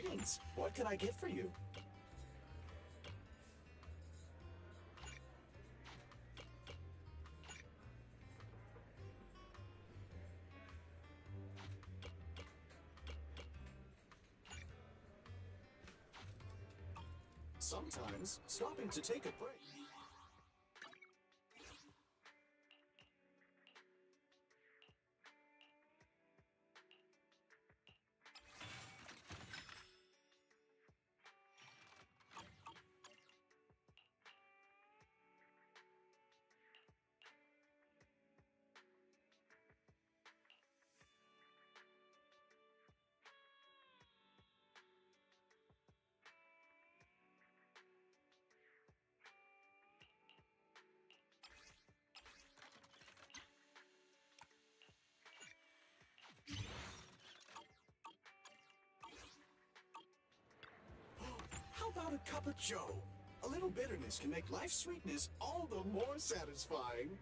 Greetings. What can I get for you? Sometimes, stopping to take a break. How about a cup of joe? A little bitterness can make life's sweetness all the more satisfying.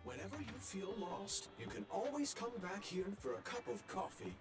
Whenever you feel lost, you can always come back here for a cup of coffee.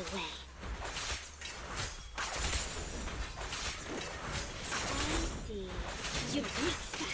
the way. I see your weak spot.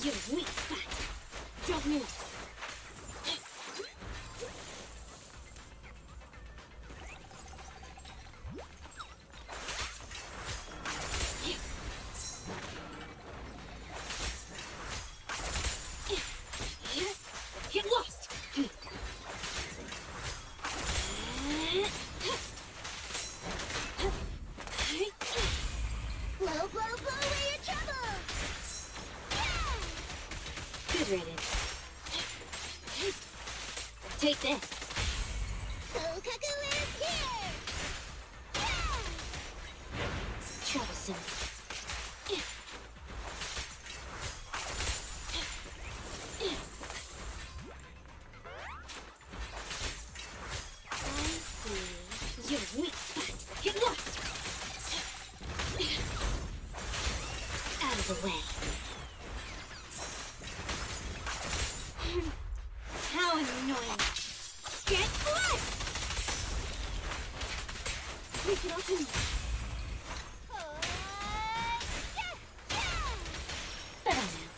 Your weak spot. Don't move. Get lost. Blow, blow, blow away your trouble! Good riddance. Take this. Sokaku is here! Troublesome. I see your weak spot. Get lost. Out of the way. How annoying. Get blood! Break it open. Better now.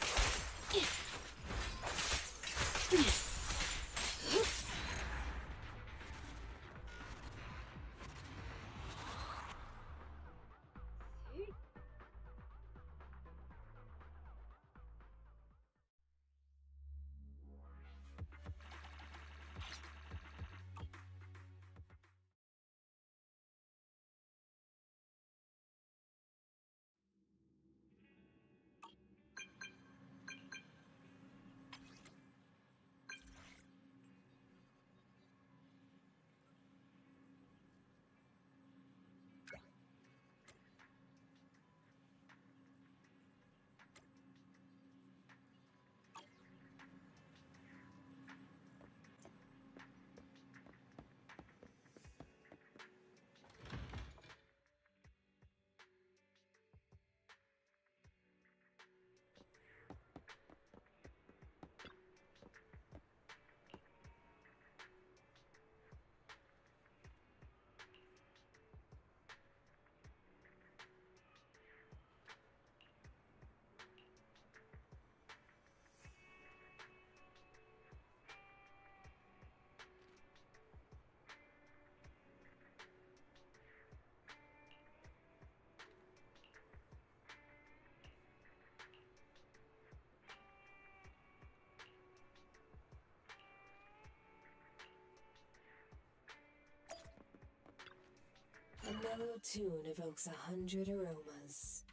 A mellow tune evokes 100 aromas.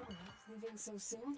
Oh, leaving so soon?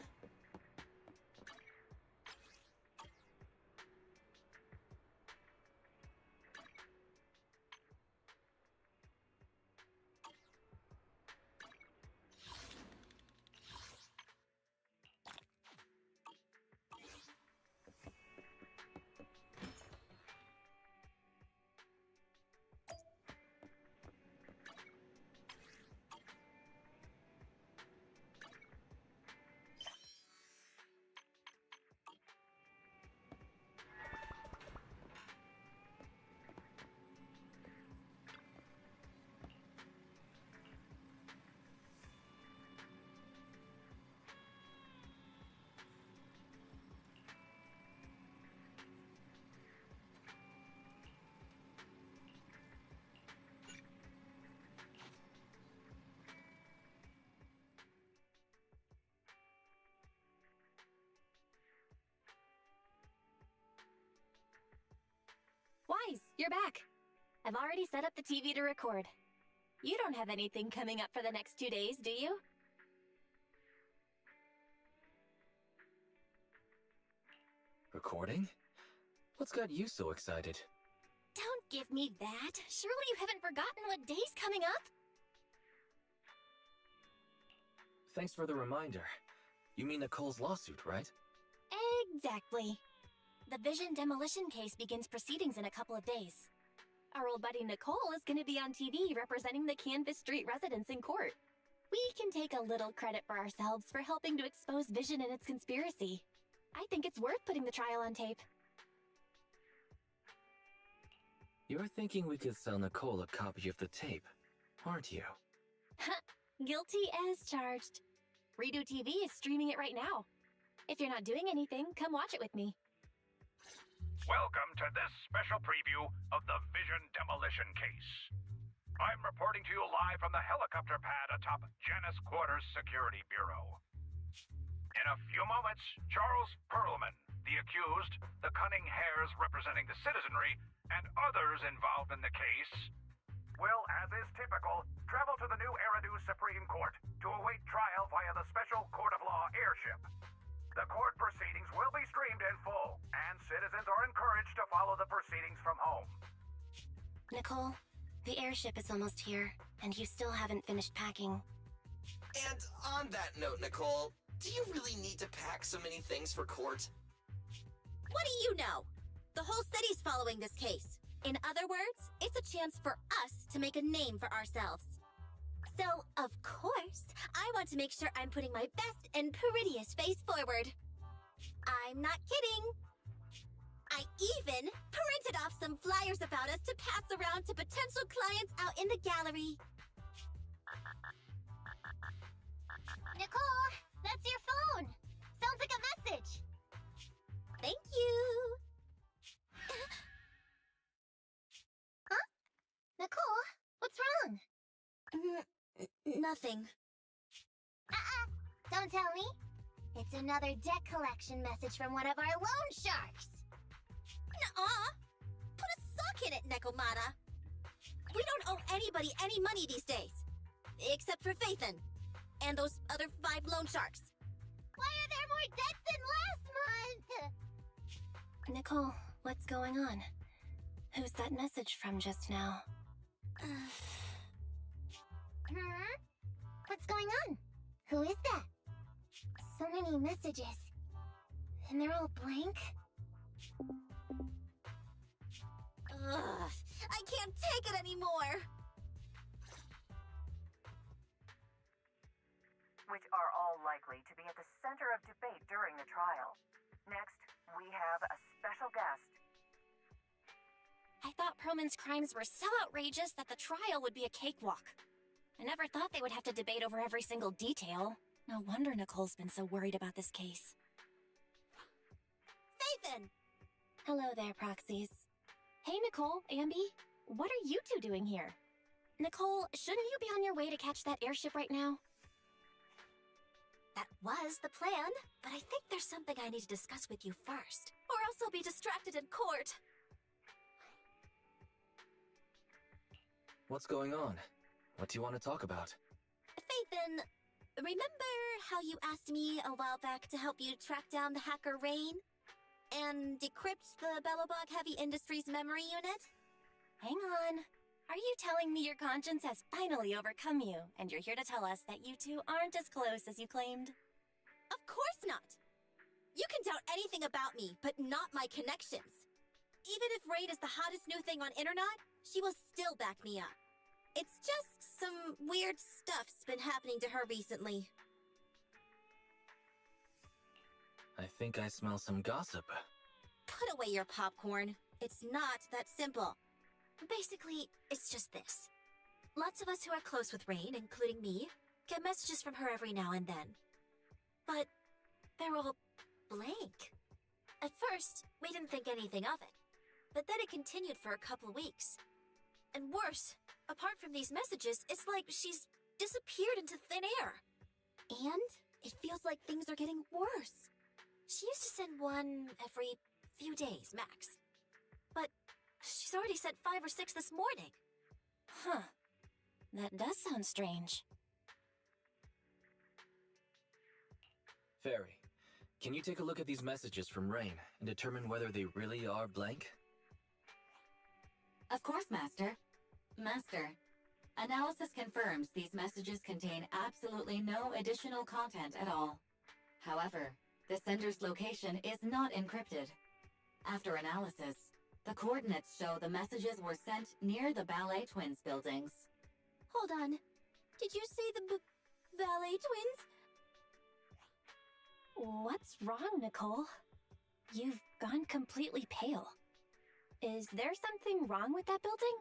Wise, you're back. I've already set up the TV to record. You don't have anything coming up for the next 2 days, do you? Recording? What's got you so excited? Don't give me that. Surely you haven't forgotten what day's coming up? Thanks for the reminder. You mean Nicole's lawsuit, right? Exactly. The Vision demolition case begins proceedings in a couple of days. Our old buddy Nicole is going to be on TV representing the Canvas Street residents in court. We can take a little credit for ourselves for helping to expose Vision and its conspiracy. I think it's worth putting the trial on tape. You're thinking we could sell Nicole a copy of the tape, aren't you? Guilty as charged. Redo TV is streaming it right now. If you're not doing anything, come watch it with me. Welcome to this special preview of the Vision demolition case. I'm reporting to you live from the helicopter pad atop Janus Quarters Security Bureau. In a few moments, Charles Perlman, the accused, the cunning hares representing the citizenry, and others involved in the case, will, as is typical, travel to the new Eridu Supreme Court to await trial via the Special Court of Law airship. The court proceedings will be streamed in full, and citizens are encouraged to follow the proceedings from home. Nicole, the airship is almost here, and you still haven't finished packing. And on that note, Nicole, do you really need to pack so many things for court? What do you know? The whole city's following this case. In other words, it's a chance for us to make a name for ourselves. So, of course, I want to make sure I'm putting my best and prettiest face forward. I'm not kidding. I even printed off some flyers about us to pass around to potential clients out in the gallery. Nicole, that's your phone. Sounds like a message. Thank you. Huh? Nicole, what's wrong? Nothing. Don't tell me. It's another debt collection message from one of our loan sharks. Nuh-uh. Put a sock in it, Nekomata. We don't owe anybody any money these days. Except for Phaethon. And those other 5 loan sharks. Why are there more deaths than last month? Nicole, what's going on? Who's that message from just now? What's going on? Who is that? So many messages. And they're all blank? Ugh, I can't take it anymore! Which are all likely to be at the center of debate during the trial. Next, we have a special guest. I thought Perlman's crimes were so outrageous that the trial would be a cakewalk. I never thought they would have to debate over every single detail. No wonder Nicole's been so worried about this case. Phaethon! Hello there, proxies. Hey, Nicole, Ambi, what are you two doing here? Nicole, shouldn't you be on your way to catch that airship right now? That was the plan, but I think there's something I need to discuss with you first, or else I'll be distracted in court. What's going on? What do you want to talk about? Phaethon, remember how you asked me a while back to help you track down the hacker Rain? And decrypt the Bellobog Heavy Industries memory unit? Hang on. Are you telling me your conscience has finally overcome you, and you're here to tell us that you two aren't as close as you claimed? Of course not! You can doubt anything about me, but not my connections. Even if Rain is the hottest new thing on internet, she will still back me up. It's just some weird stuff's been happening to her recently. I think I smell some gossip. Put away your popcorn. It's not that simple. Basically, it's just this. Lots of us who are close with Rain, including me, get messages from her every now and then. But they're all blank. At first, we didn't think anything of it. But then it continued for a couple weeks. And worse, apart from these messages, it's like she's disappeared into thin air. And it feels like things are getting worse. She used to send one every few days, max. But she's already sent 5 or 6 this morning. Huh. That does sound strange. Fairy, can you take a look at these messages from Rain and determine whether they really are blank? Of course, Master. Master, analysis confirms these messages contain absolutely no additional content at all. However, the sender's location is not encrypted. After analysis, the coordinates show the messages were sent near the Ballet Twins buildings. Hold on. Did you say the Ballet Twins? What's wrong, Nicole? You've gone completely pale. Is there something wrong with that building?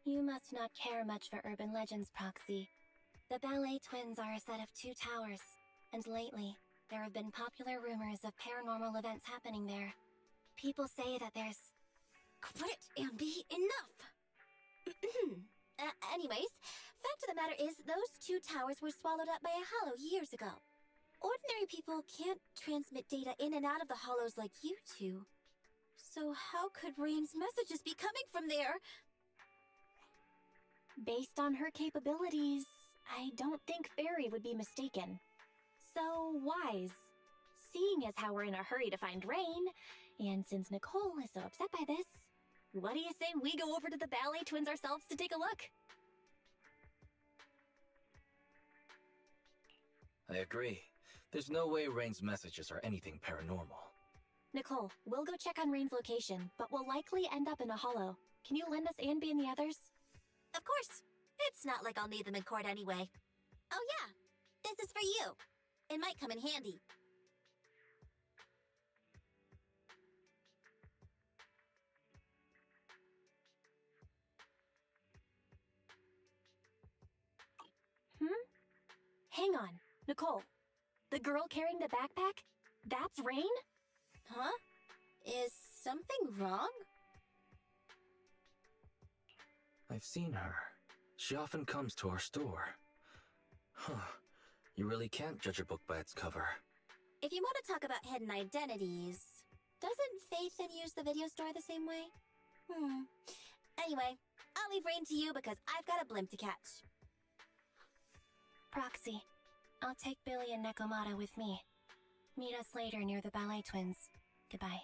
You must not care much for urban legends, Proxy. The Ballet Twins are a set of 2 towers, and lately, there have been popular rumors of paranormal events happening there. People say that there's... Quit, Ambi, enough! Anyways, fact of the matter is, those 2 towers were swallowed up by a hollow years ago. Ordinary people can't transmit data in and out of the hollows like you two. So how could Rain's messages be coming from there? Based on her capabilities, I don't think Fairy would be mistaken. So wise. Seeing as how we're in a hurry to find Rain, and since Nicole is so upset by this, what do you say we go over to the Ballet Twins ourselves to take a look? I agree. There's no way Rain's messages are anything paranormal. Nicole, we'll go check on Rain's location, but we'll likely end up in a hollow. Can you lend us Anby and the others? Of course. It's not like I'll need them in court anyway. Oh yeah, this is for you. It might come in handy. Hang on. Nicole, the girl carrying the backpack? That's Rain? Huh? Is something wrong? I've seen her. She often comes to our store. Huh. You really can't judge a book by its cover. If you want to talk about hidden identities, doesn't Phaethon use the video store the same way? Anyway, I'll leave Rain to you because I've got a blimp to catch. Proxy, I'll take Billy and Nekomata with me. Meet us later near the ballet twins. Goodbye.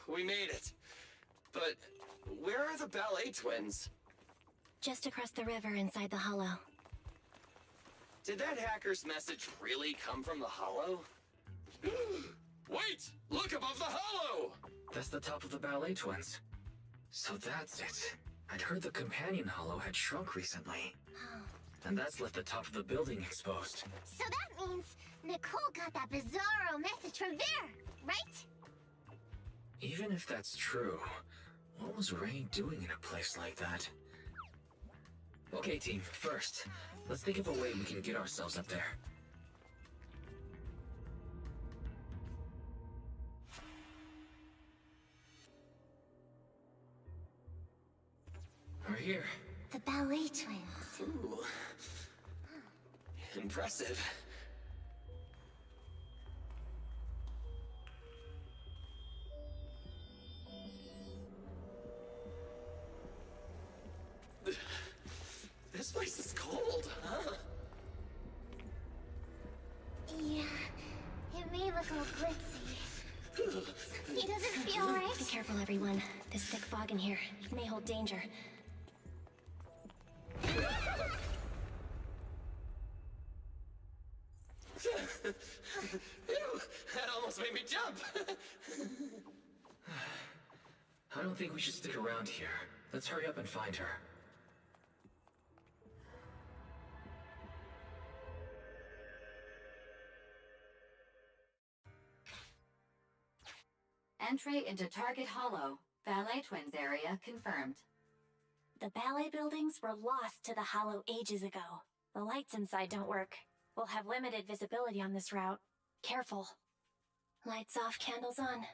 We made it. But where are the ballet twins? Just across the river inside the hollow. Did that hacker's message really come from the hollow? Wait! Look above the hollow! That's the top of the ballet twins. So that's it. I'd heard the companion hollow had shrunk recently. And that's left the top of the building exposed. So that means Nicole got that bizarro message from there, right? Even if that's true, what was Rain doing in a place like that? Okay, team, first, let's think of a way we can get ourselves up there. We're here. The ballet twins. Ooh. Impressive. This place is cold, huh? Yeah, it may look all glitzy. He doesn't feel right. Be careful, everyone. This thick fog in here may hold danger. Ew, that almost made me jump. I don't think we should stick around here. Let's hurry up and find her. Entry into Target Hollow, Ballet Twins area confirmed. The ballet buildings were lost to the hollow ages ago. The lights inside don't work. We'll have limited visibility on this route. Careful. Lights off, candles on.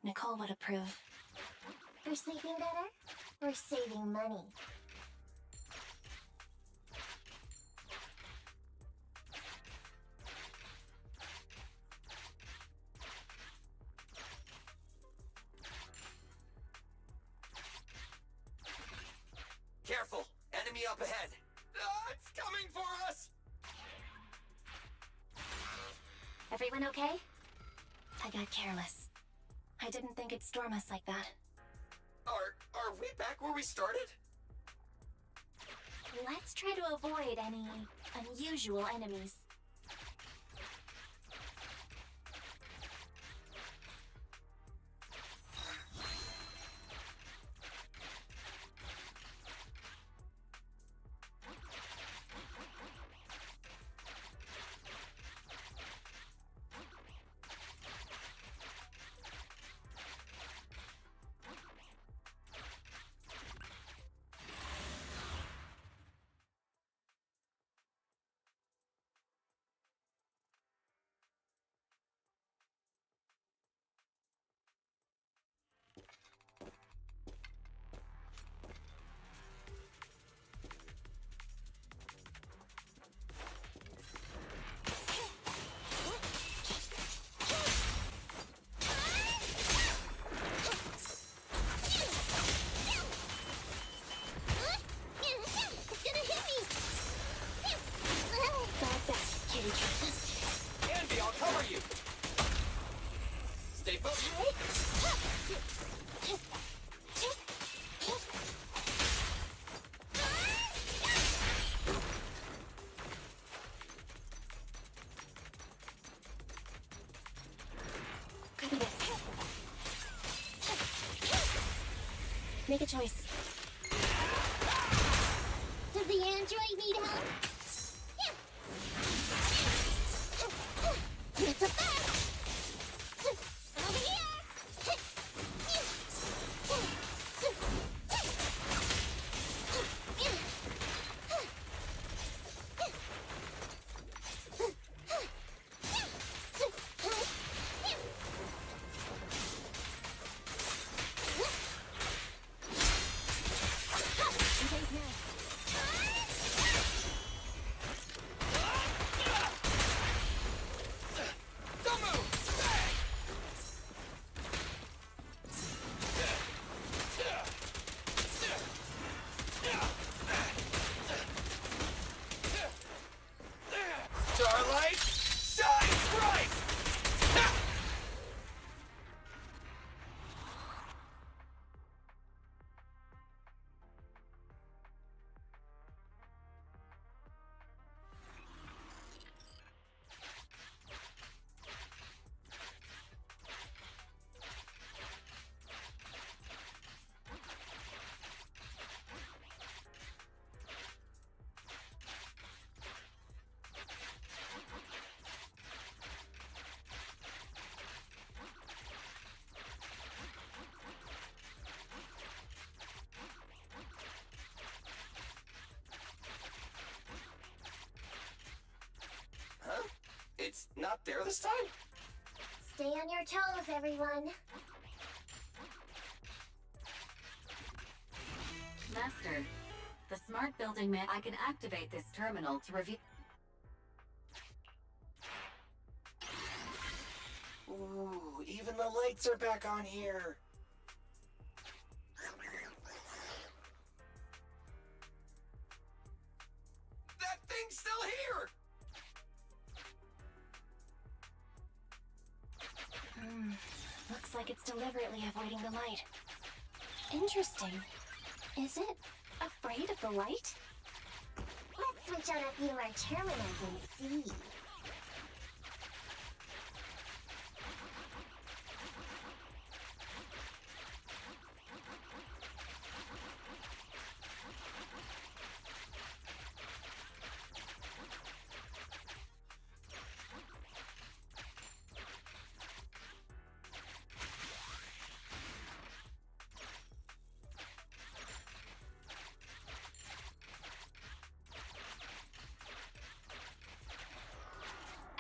Nicole would approve. For sleeping better? We're saving money. Careful! Enemy up ahead! It's coming for us! Everyone okay? I got careless. I didn't think it'd storm us like that. Are we back where we started? Let's try to avoid any unusual enemies. Canby, I'll cover you! Stay focused! Make a choice. Does the android need help? It's a bag! Over here! not there this time? Stay on your toes, everyone. Master, the smart building man. I can activate this terminal to review. Ooh, even the lights are back on here. That thing's still here! Looks like it's deliberately avoiding the light. Interesting. Is it afraid of the light? Let's switch on a few more terminals and see.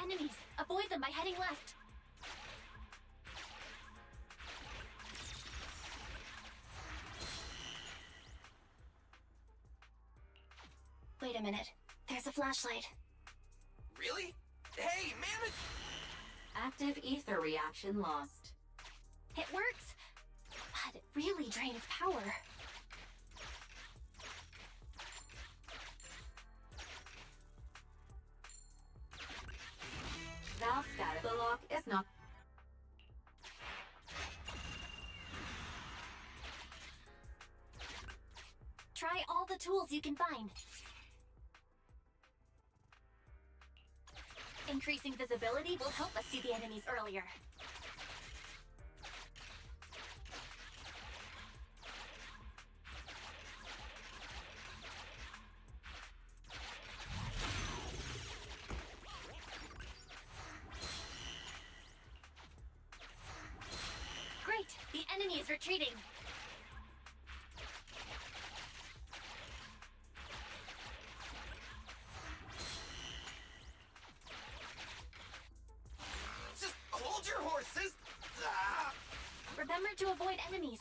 Enemies! Avoid them by heading left! Wait a minute. There's a flashlight. Really? Hey, man! Active ether reaction lost. It works! But it really drains power. Valve status. The lock is not. Try all the tools you can find. Increasing visibility will help us see the enemies earlier. Great! The enemy is retreating! Just hold your horses! Ah! Remember to avoid enemies.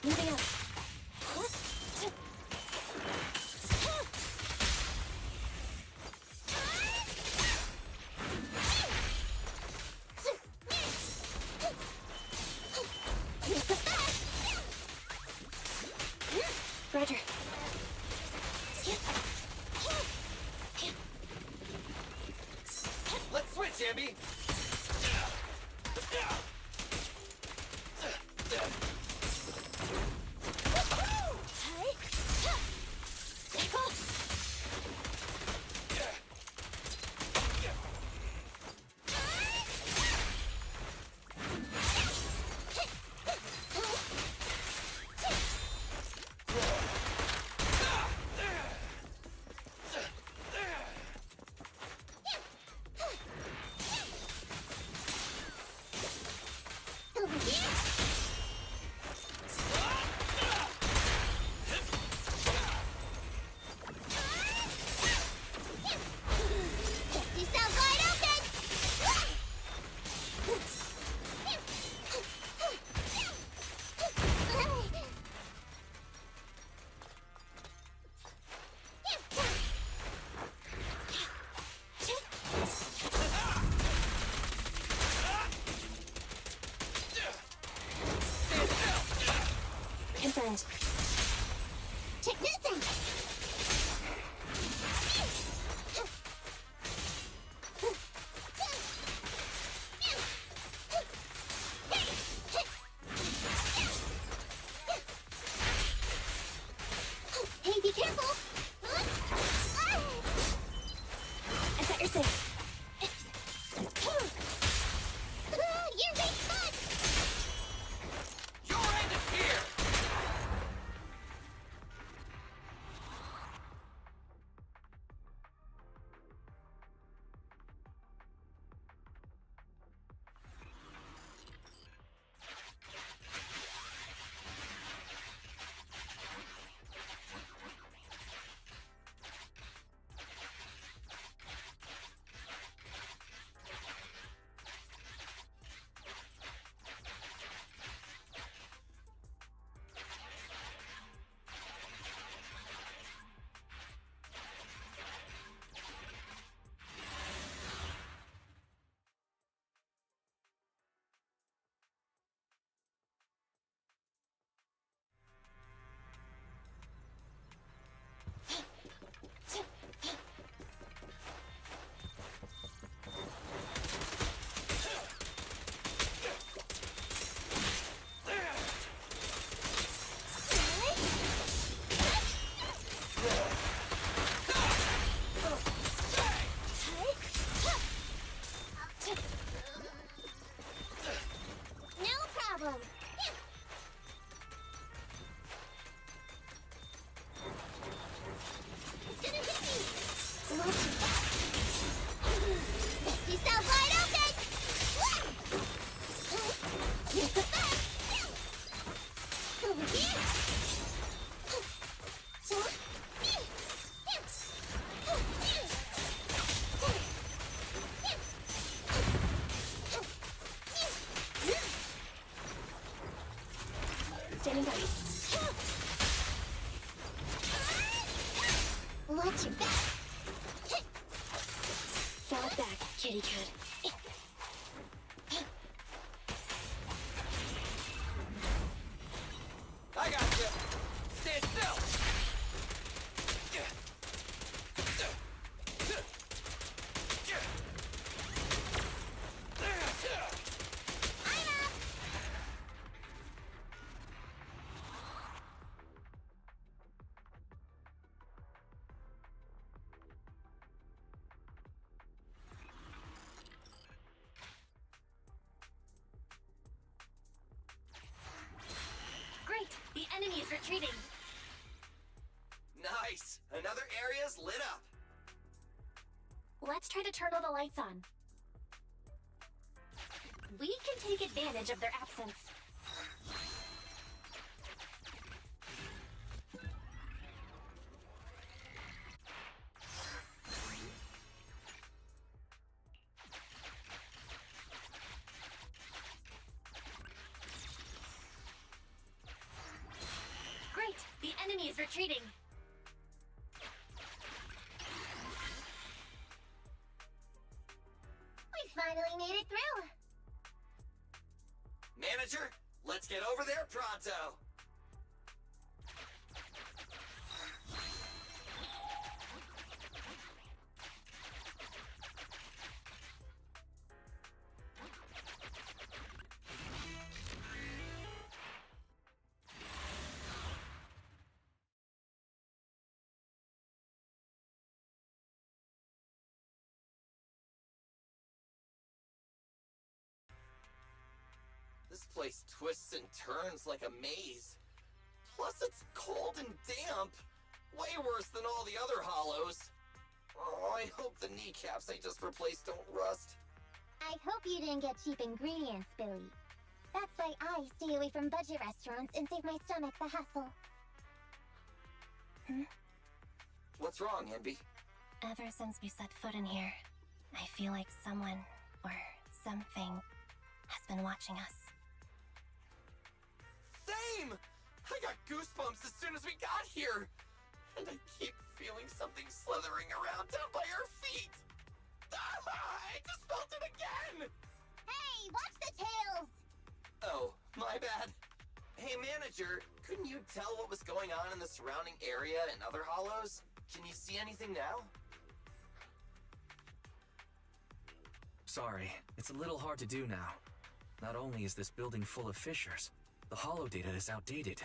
Moving up. Roger. Let's switch, Ambi! Confirmed. Check this out! Hey, be careful! I got your six. You're big fun! Your end Watch your back. Fall back, kitty cat. I got you. Stand still. Great! The enemy is retreating. Nice. Another area's lit up. Let's try to turn all the lights on. We can take advantage of their absence. Great! The enemy is retreating. We finally made it through. Manager, let's get over there pronto. This place twists and turns like a maze. Plus it's cold and damp. Way worse than all the other hollows. Oh, I hope the kneecaps I just replaced don't rust. I hope you didn't get cheap ingredients, Billy. That's why I stay away from budget restaurants and save my stomach the hassle. What's wrong, Envy? Ever since we set foot in here, I feel like someone, or something, has been watching us. Same! I got goosebumps as soon as we got here. And I keep feeling something slithering around down by our feet. Ah, I just felt it again! Hey, watch the tails! Oh, my bad. Hey, manager, couldn't you tell what was going on in the surrounding area and other hollows? Can you see anything now? Sorry, it's a little hard to do now. Not only is this building full of fissures, the hollow data is outdated.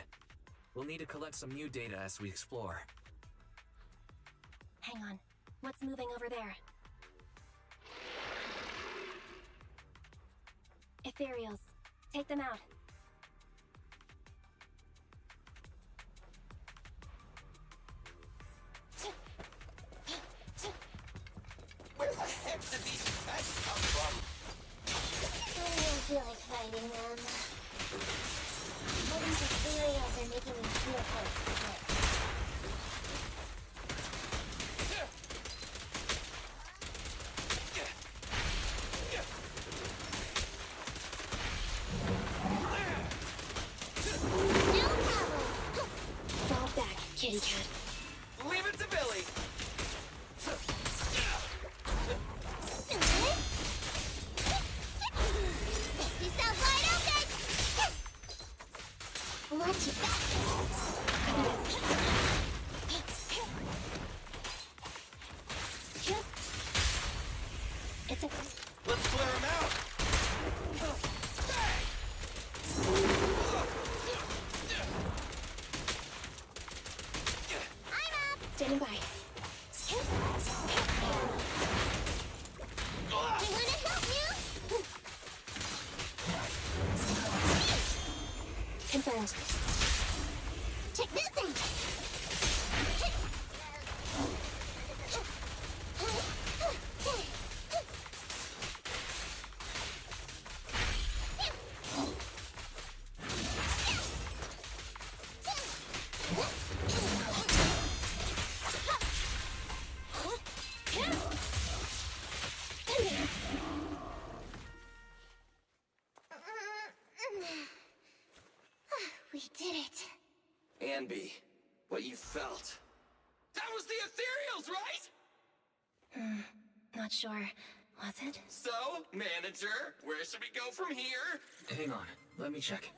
We'll need to collect some new data as we explore. Hang on. What's moving over there? Ethereals. Take them out. Where the heck did these pets come from? I don't feel like fighting them. All these ethereals are making me feel quite sick. No problem! Fall back, kitty cat. Leave it to Billy. You sound wide open! Watch it back! It's a... Let's clear him out. Standing by. I wanna help you! Confirmed. Check this out! We did it. Anby, what you felt. That was the Ethereals, right? Not sure. Was it? So, manager, where should we go from here? Hang on, let me check.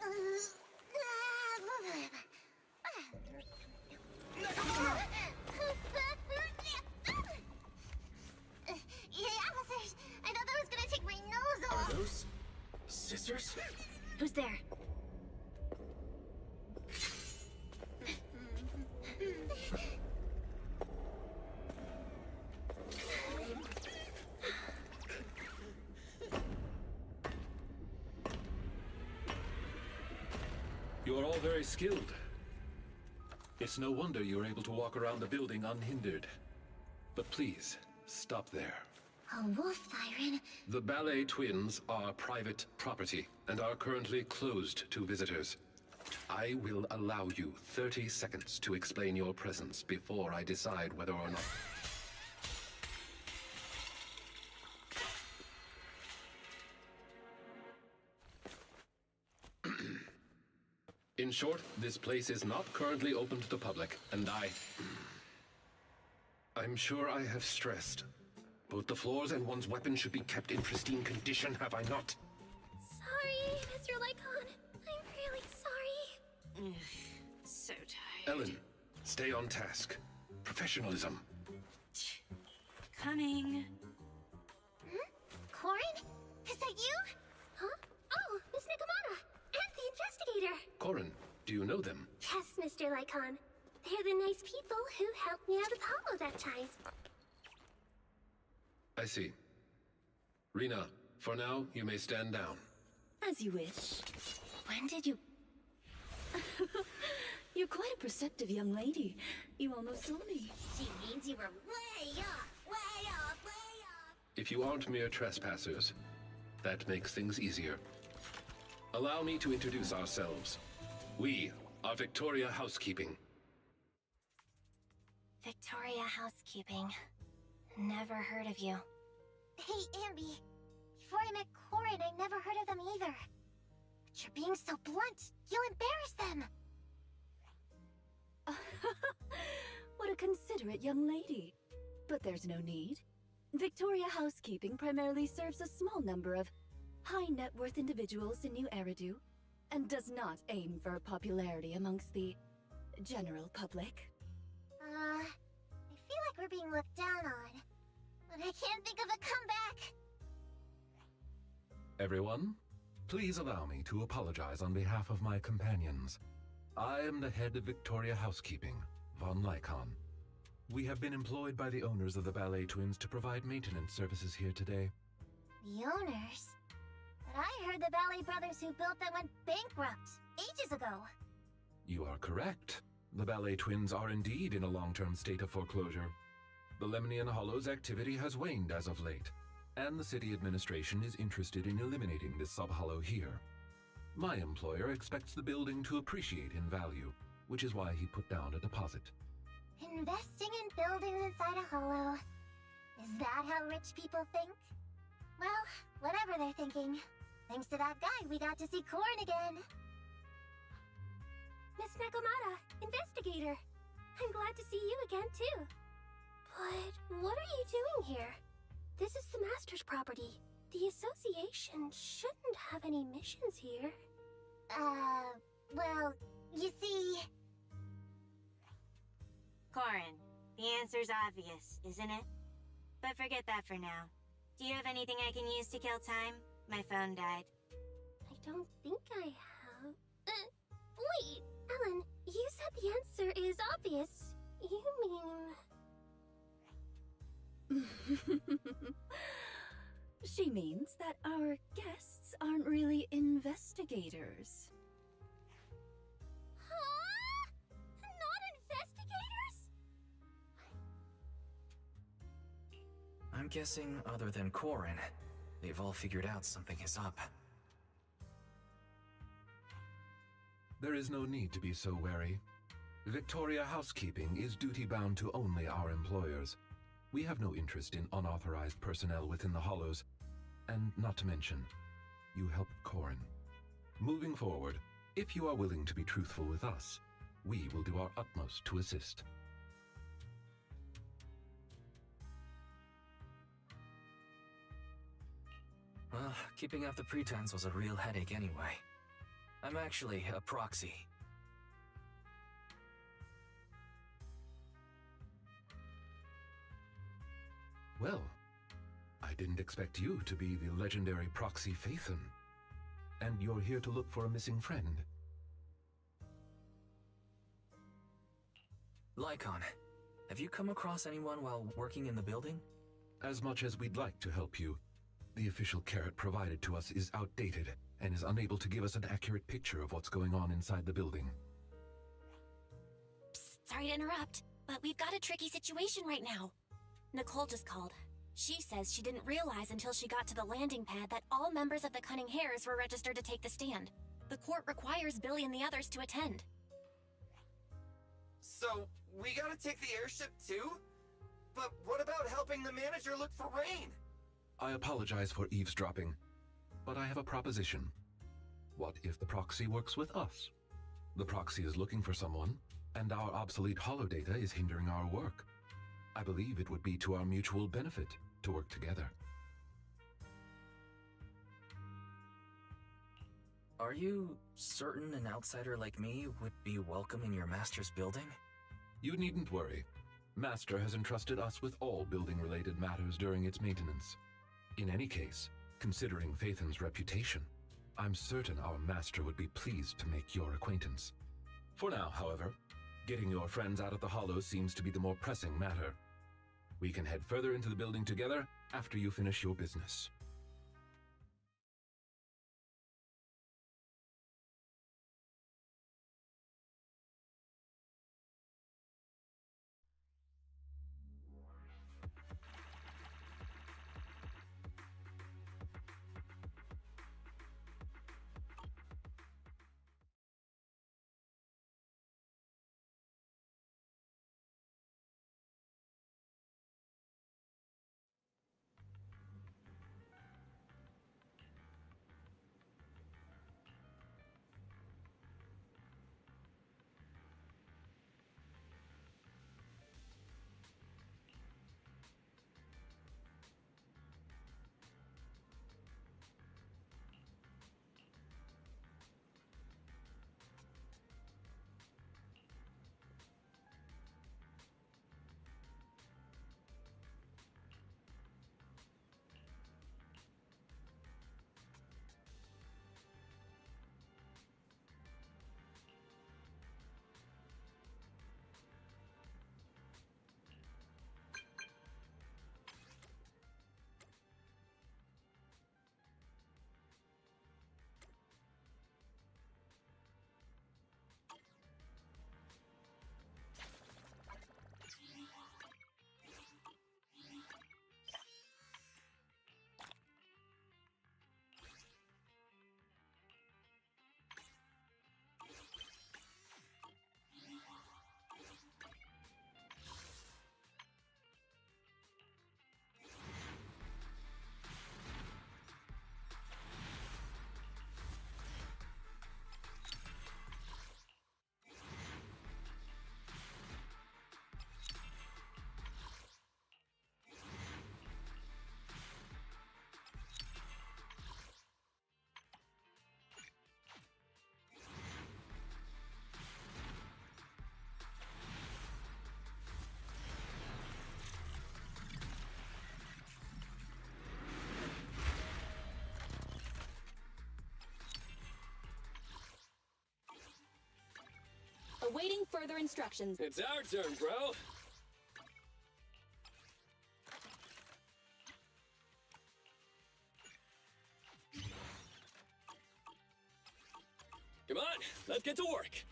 Officers, I thought that was gonna take my nose off. Are those scissors? Who's there? You're all very skilled. It's no wonder you're able to walk around the building unhindered. But please, stop there. A wolf siren. The ballet twins are private property and are currently closed to visitors. I will allow you 30 seconds to explain your presence before I decide whether or not... In short, this place is not currently open to the public, and I'm sure I have stressed. Both the floors and one's weapon should be kept in pristine condition, have I not? Sorry, Mr. Lycon. I'm really sorry. So tired. Ellen, stay on task. Professionalism. Coming. Corin? Is that you? Huh? Oh, Miss Nakamata! And the investigator! Corin, do you know them? Yes, Mr. Lycon. They're the nice people who helped me out of Hollow that time. I see. Rena, for now, you may stand down. As you wish. When did you... You're quite a perceptive young lady. You almost saw me. She means you were way off, way off, way off. If you aren't mere trespassers, that makes things easier. Allow me to introduce ourselves. We are Victoria Housekeeping. Victoria Housekeeping. Never heard of you. Hey, Ambi. Before I met Corin, I never heard of them either. But you're being so blunt. You'll embarrass them. What a considerate young lady. But there's no need. Victoria Housekeeping primarily serves a small number of high net worth individuals in New Eridu, and does not aim for popularity amongst the general public. I feel like we're being looked down on. But I can't think of a comeback. Everyone, please allow me to apologize on behalf of my companions. I am the head of Victoria Housekeeping, Von Lycon. We have been employed by the owners of the Ballet Twins to provide maintenance services here today. The owners? But I heard the Ballet Brothers who built them went bankrupt ages ago. You are correct. The Ballet Twins are indeed in a long-term state of foreclosure. The Lemnian Hollow's activity has waned as of late, and the city administration is interested in eliminating this sub-hollow here. My employer expects the building to appreciate in value, which is why he put down a deposit. Investing in buildings inside a hollow. Is that how rich people think? Well, whatever they're thinking. Thanks to that guy, we got to see Corin again. Miss Nakamata, investigator. I'm glad to see you again, too. But what are you doing here? This is the Master's property. The association shouldn't have any missions here. Well, you see... Corin, the answer's obvious, isn't it? But forget that for now. Do you have anything I can use to kill time? My phone died. I don't think I have. Wait, Ellen, you said the answer is obvious. You mean... She means that our guests aren't really investigators. Huh? Not investigators? I'm guessing, other than Corin, they've all figured out something is up. There is no need to be so wary. Victoria Housekeeping is duty-bound to only our employers. We have no interest in unauthorized personnel within the Hollows, and not to mention, you helped Corin. Moving forward, if you are willing to be truthful with us, we will do our utmost to assist. Well, keeping up the pretense was a real headache anyway. I'm actually a proxy. Well, I didn't expect you to be the legendary proxy Phaethon. And you're here to look for a missing friend. Lycon, have you come across anyone while working in the building? As much as we'd like to help you, the official carrot provided to us is outdated and is unable to give us an accurate picture of what's going on inside the building. Psst, sorry to interrupt, but we've got a tricky situation right now. Nicole just called. She says she didn't realize until she got to the landing pad that all members of the Cunning Hares were registered to take the stand. The court requires Billy and the others to attend. So, we gotta take the airship too? But what about helping the manager look for Rain? I apologize for eavesdropping, but I have a proposition. What if the proxy works with us? The proxy is looking for someone, and our obsolete holodata is hindering our work. I believe it would be to our mutual benefit to work together. Are you certain an outsider like me would be welcome in your master's building? You needn't worry. Master has entrusted us with all building-related matters during its maintenance. In any case, considering Phaethon's reputation, I'm certain our master would be pleased to make your acquaintance. For now, however, getting your friends out of the hollow seems to be the more pressing matter. We can head further into the building together after you finish your business. Awaiting further instructions. It's our turn, bro. Come on, let's get to work.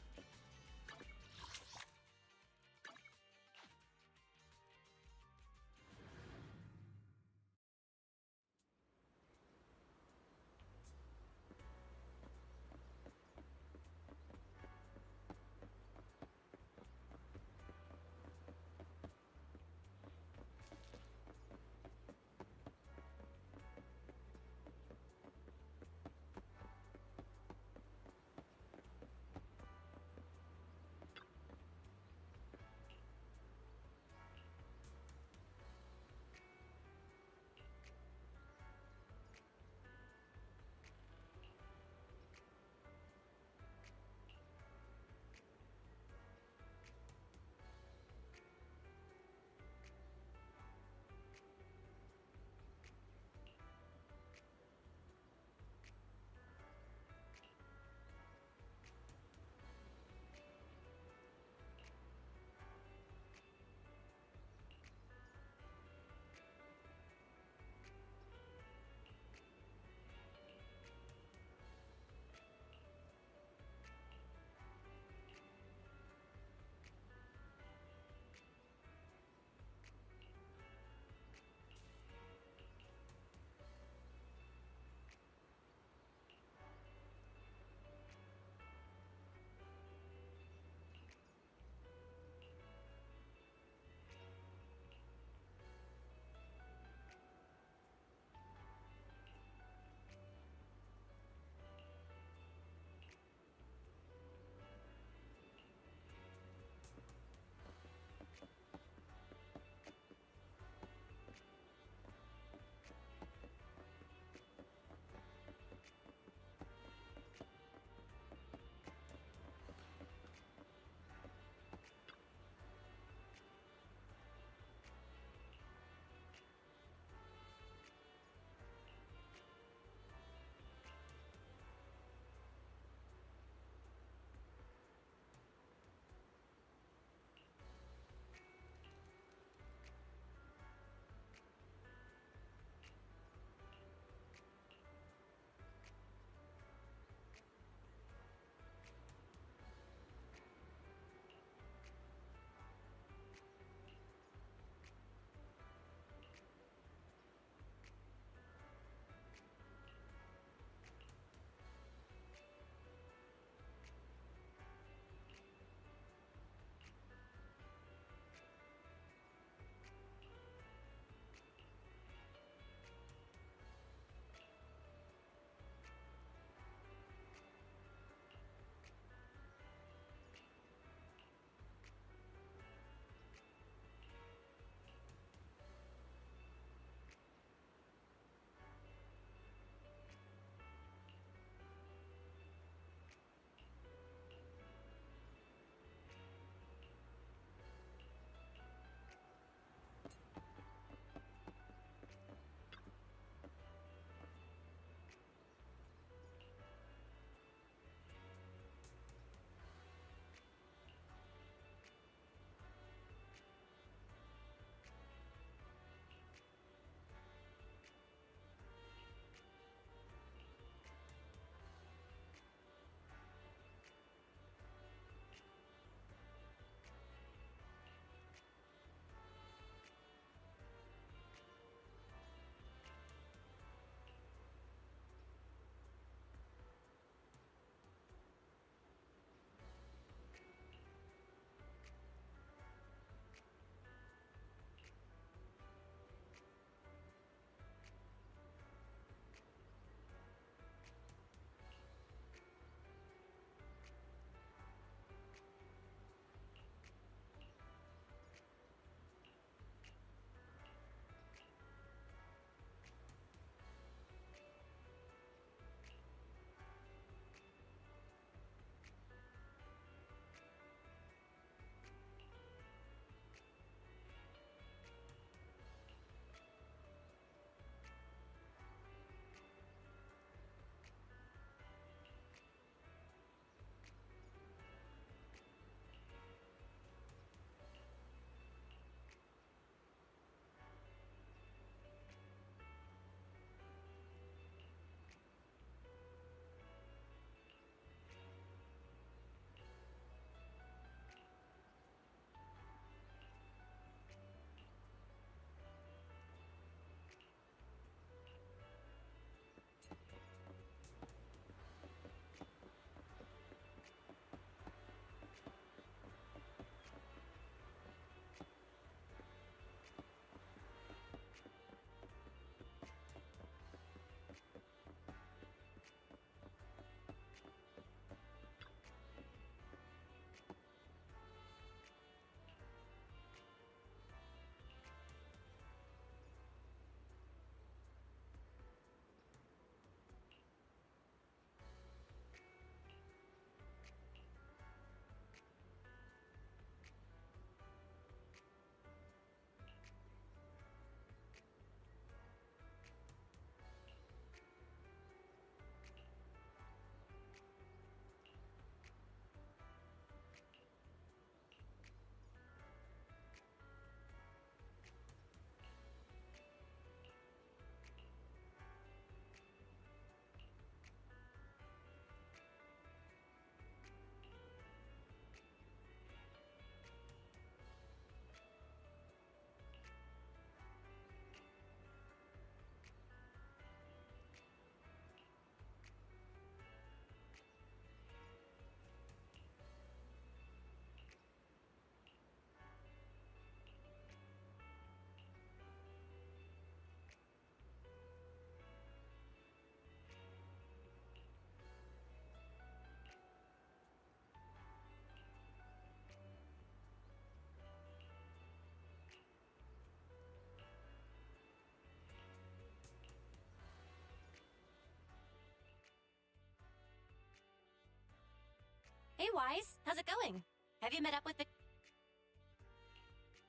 Hey, Wise. How's it going? Have you met up with the...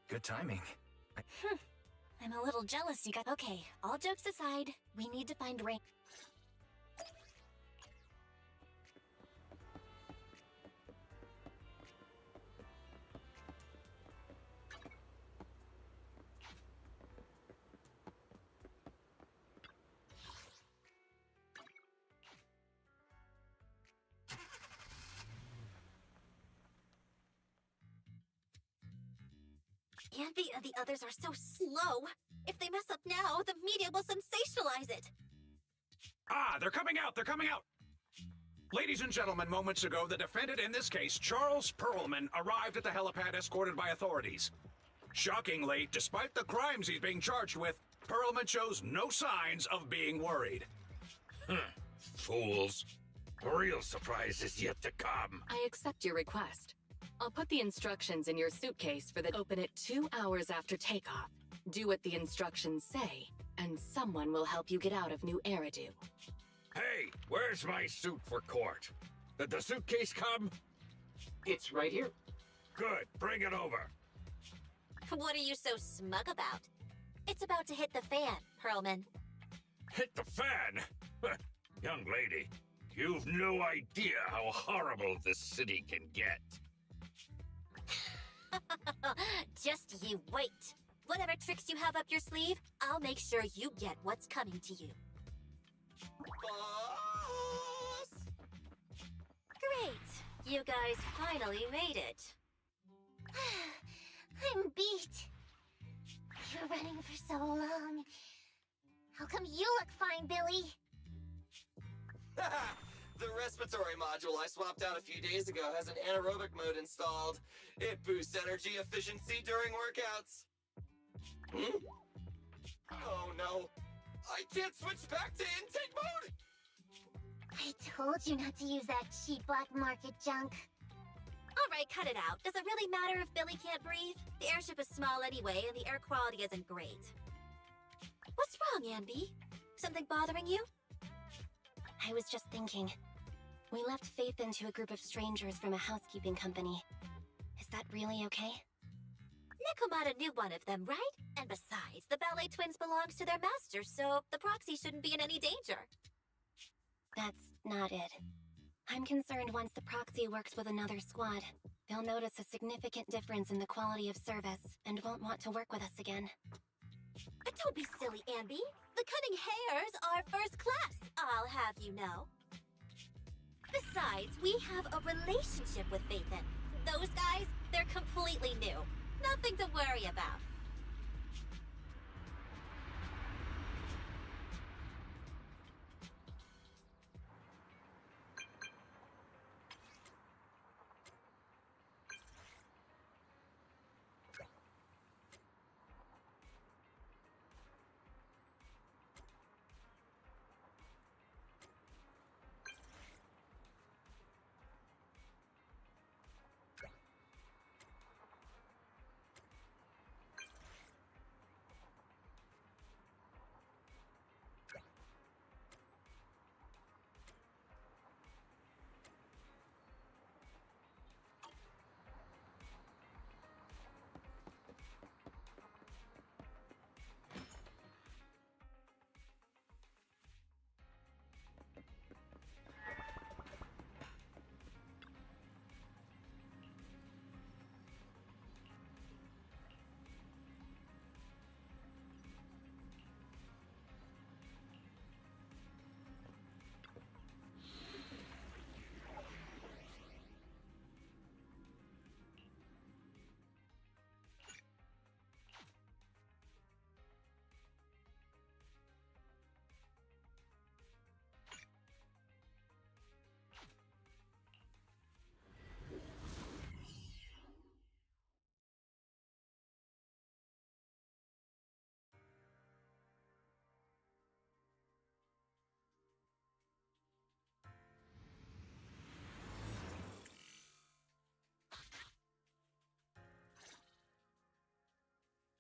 Good timing. I'm a little jealous you got... Okay, all jokes aside, we need to find Rain... Andy and the others are so slow. If they mess up now, the media will sensationalize it. Ah, they're coming out! They're coming out! Ladies and gentlemen, moments ago, the defendant in this case, Charles Perlman, arrived at the helipad escorted by authorities. Shockingly, despite the crimes he's being charged with, Perlman shows no signs of being worried. Fools. A real surprise is yet to come. I accept your request. I'll put the instructions in your suitcase for the open it 2 hours after takeoff. Do what the instructions say, and someone will help you get out of New Eridu. Hey, where's my suit for court? Did the suitcase come? It's right here. Good, bring it over. What are you so smug about? It's about to hit the fan, Perlman. Hit the fan? Young lady, you've no idea how horrible this city can get. Just you wait. Whatever tricks you have up your sleeve, I'll make sure you get what's coming to you. Boss! Great. You guys finally made it. I'm beat. You're running for so long. How come you look fine, Billy? The respiratory module I swapped out a few days ago has an anaerobic mode installed. It boosts energy efficiency during workouts. Oh no, I can't switch back to intake mode! I told you not to use that cheap black market junk. Alright, cut it out. Does it really matter if Billy can't breathe? The airship is small anyway, and the air quality isn't great. What's wrong, Anby? Something bothering you? I was just thinking. We left Faith into a group of strangers from a housekeeping company. Is that really okay? Nekomata knew one of them, right? And besides, the ballet twins belongs to their master, so the proxy shouldn't be in any danger. That's not it. I'm concerned once the proxy works with another squad, they'll notice a significant difference in the quality of service and won't want to work with us again. Don't be silly, Anby. The cunning hares are first class, I'll have you know. Besides, we have a relationship with Faithin. Those guys, they're completely new. Nothing to worry about.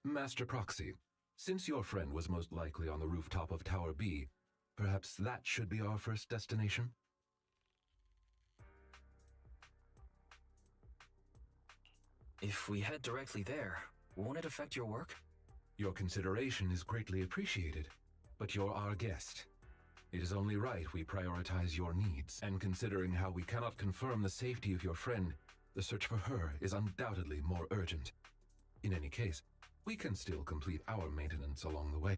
Master Proxy, since your friend was most likely on the rooftop of Tower B, perhaps that should be our first destination? If we head directly there, won't it affect your work? Your consideration is greatly appreciated, but you're our guest. It is only right we prioritize your needs, and considering how we cannot confirm the safety of your friend, the search for her is undoubtedly more urgent. In any case, we can still complete our maintenance along the way.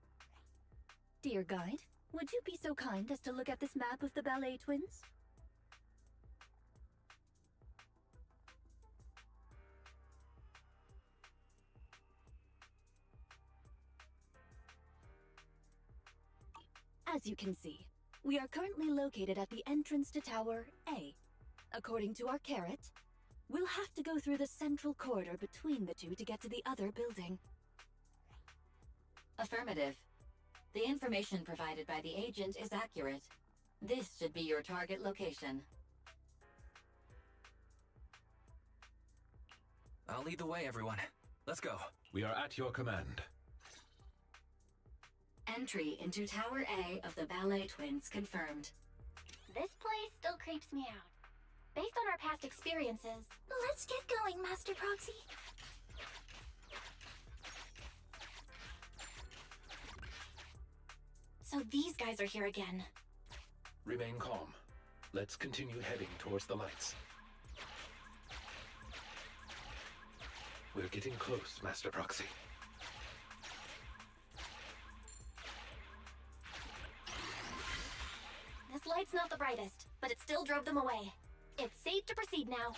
Dear guide, would you be so kind as to look at this map of the ballet twins? As you can see, we are currently located at the entrance to Tower A. According to our carrot, we'll have to go through the central corridor between the two to get to the other building. Affirmative. The information provided by the agent is accurate. This should be your target location. I'll lead the way, everyone. Let's go. We are at your command. Entry into Tower A of the Ballet Twins confirmed. This place still creeps me out. Based on our past experiences. Let's get going, Master Proxy. So these guys are here again. Remain calm. Let's continue heading towards the lights. We're getting close, Master Proxy. This light's not the brightest, but it still drove them away. It's safe to proceed now.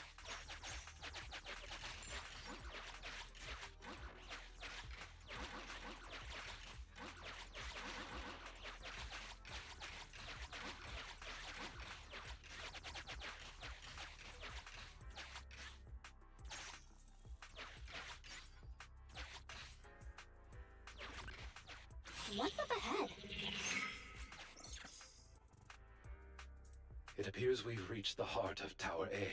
What's up ahead? It appears we've reached the heart of Tower A.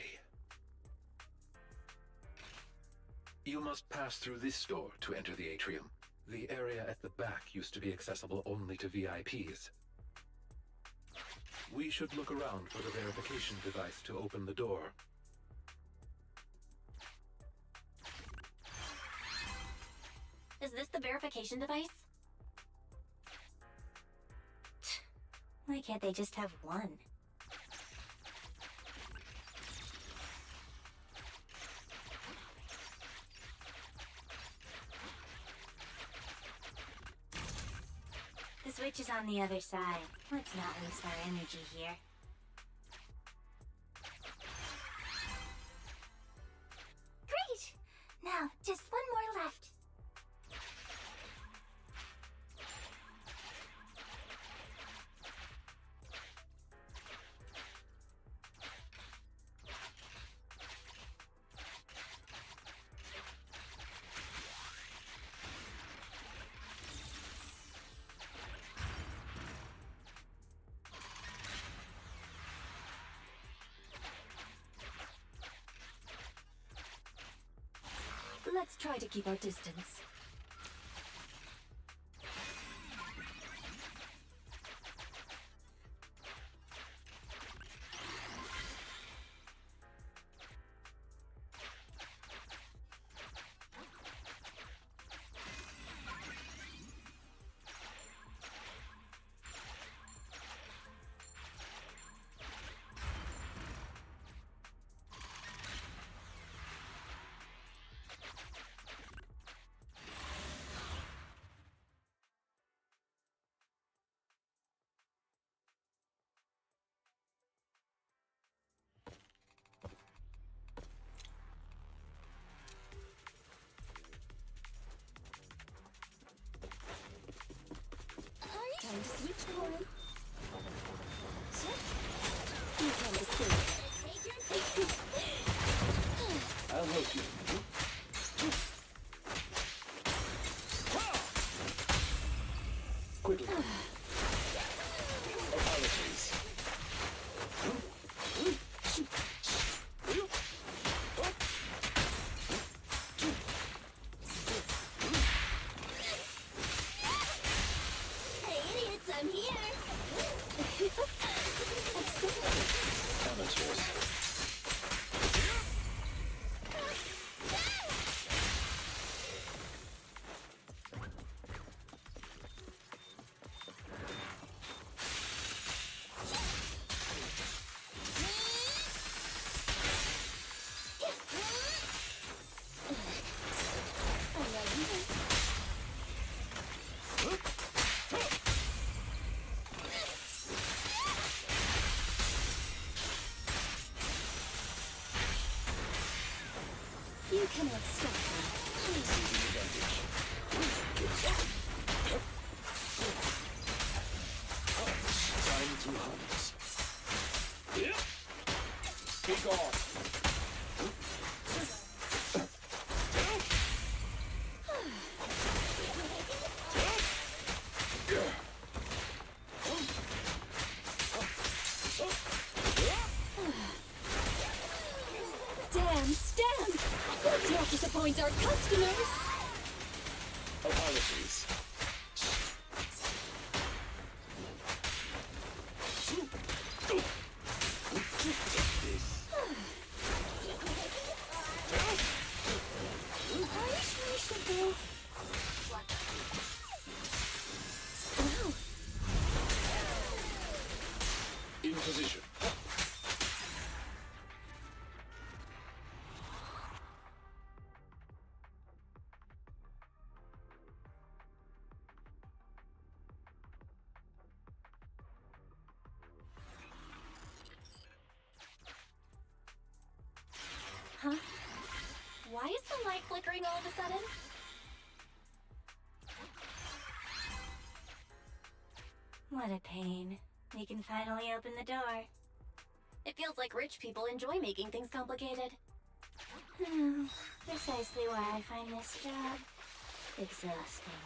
You must pass through this door to enter the atrium. The area at the back used to be accessible only to VIPs. We should look around for the verification device to open the door. Is this the verification device? Why can't they just have one? The switch is on the other side. Let's not waste our energy here. Great! Now, just one more left. Let's try to keep our distance. cannot stop me. Time to hunt. Be gone. Damn stamps! Don't disappoint our customers! Apologies. I should go. Wow. In position. Huh? Why is the light flickering all of a sudden? What a pain. We can finally open the door. It feels like rich people enjoy making things complicated. Precisely why I find this job exhausting.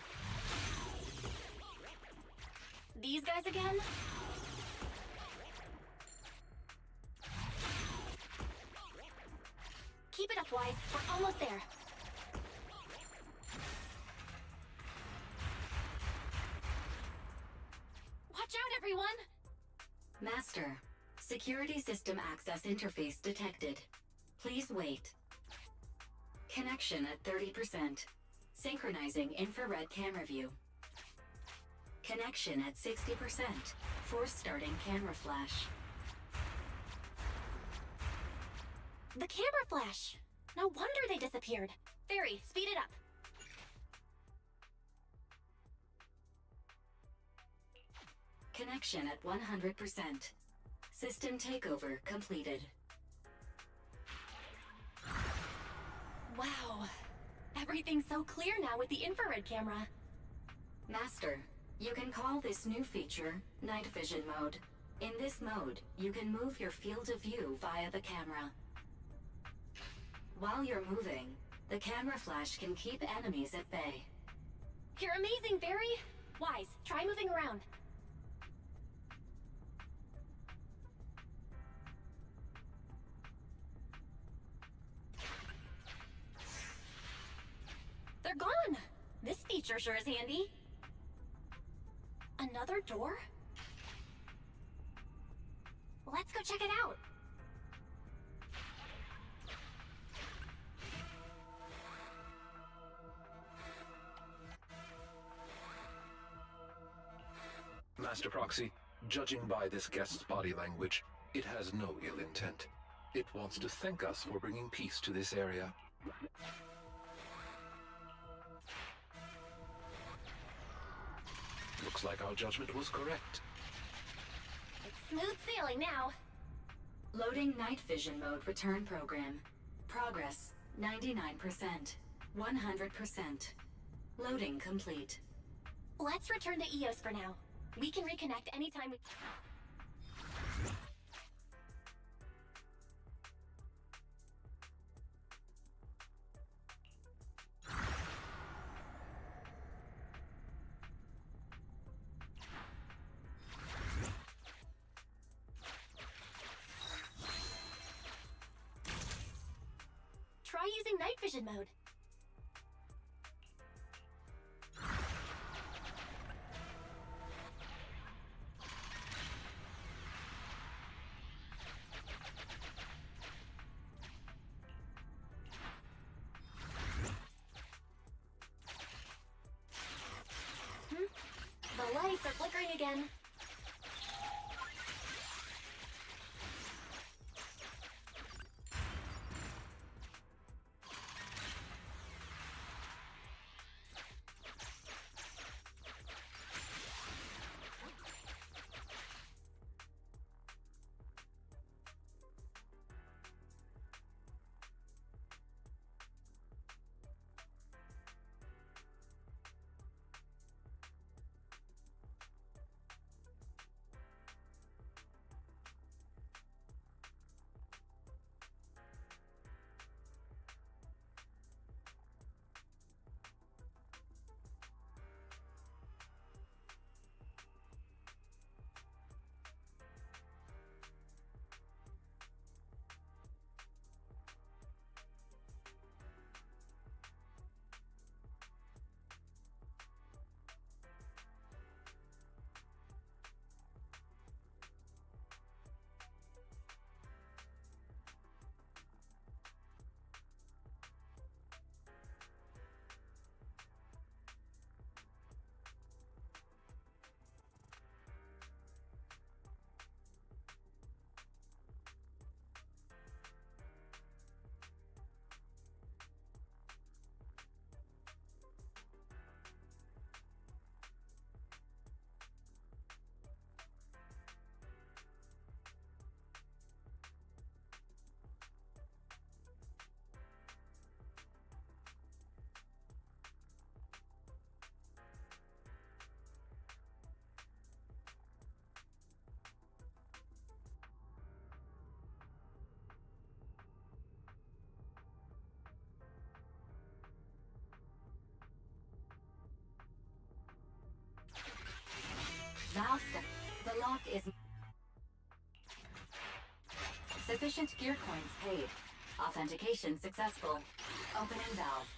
These guys again? Keep it up, Wise. We're almost there. Watch out, everyone! Master, security system access interface detected. Please wait. Connection at 30%. Synchronizing infrared camera view. Connection at 60%. Force starting camera flash. The camera flash! No wonder they disappeared. Fairy, speed it up. Connection at 100%. System takeover completed. Wow. Everything's so clear now with the infrared camera. Master, you can call this new feature Night Vision Mode. In this mode, you can move your field of view via the camera. While you're moving, the camera flash can keep enemies at bay. You're amazing, Fairy! Wise, try moving around. They're gone! This feature sure is handy. Another door? Let's go check it out. Master Proxy, judging by this guest's body language, it has no ill intent. It wants to thank us for bringing peace to this area. Looks like our judgment was correct. It's smooth sailing now. Loading night vision mode return program. Progress 99%. 100%. Loading complete. Let's return to EOS for now. We can reconnect anytime we... Try using night vision mode. The lights are flickering again. Lock is... Sufficient gear coins paid. Authentication successful. Opening valve.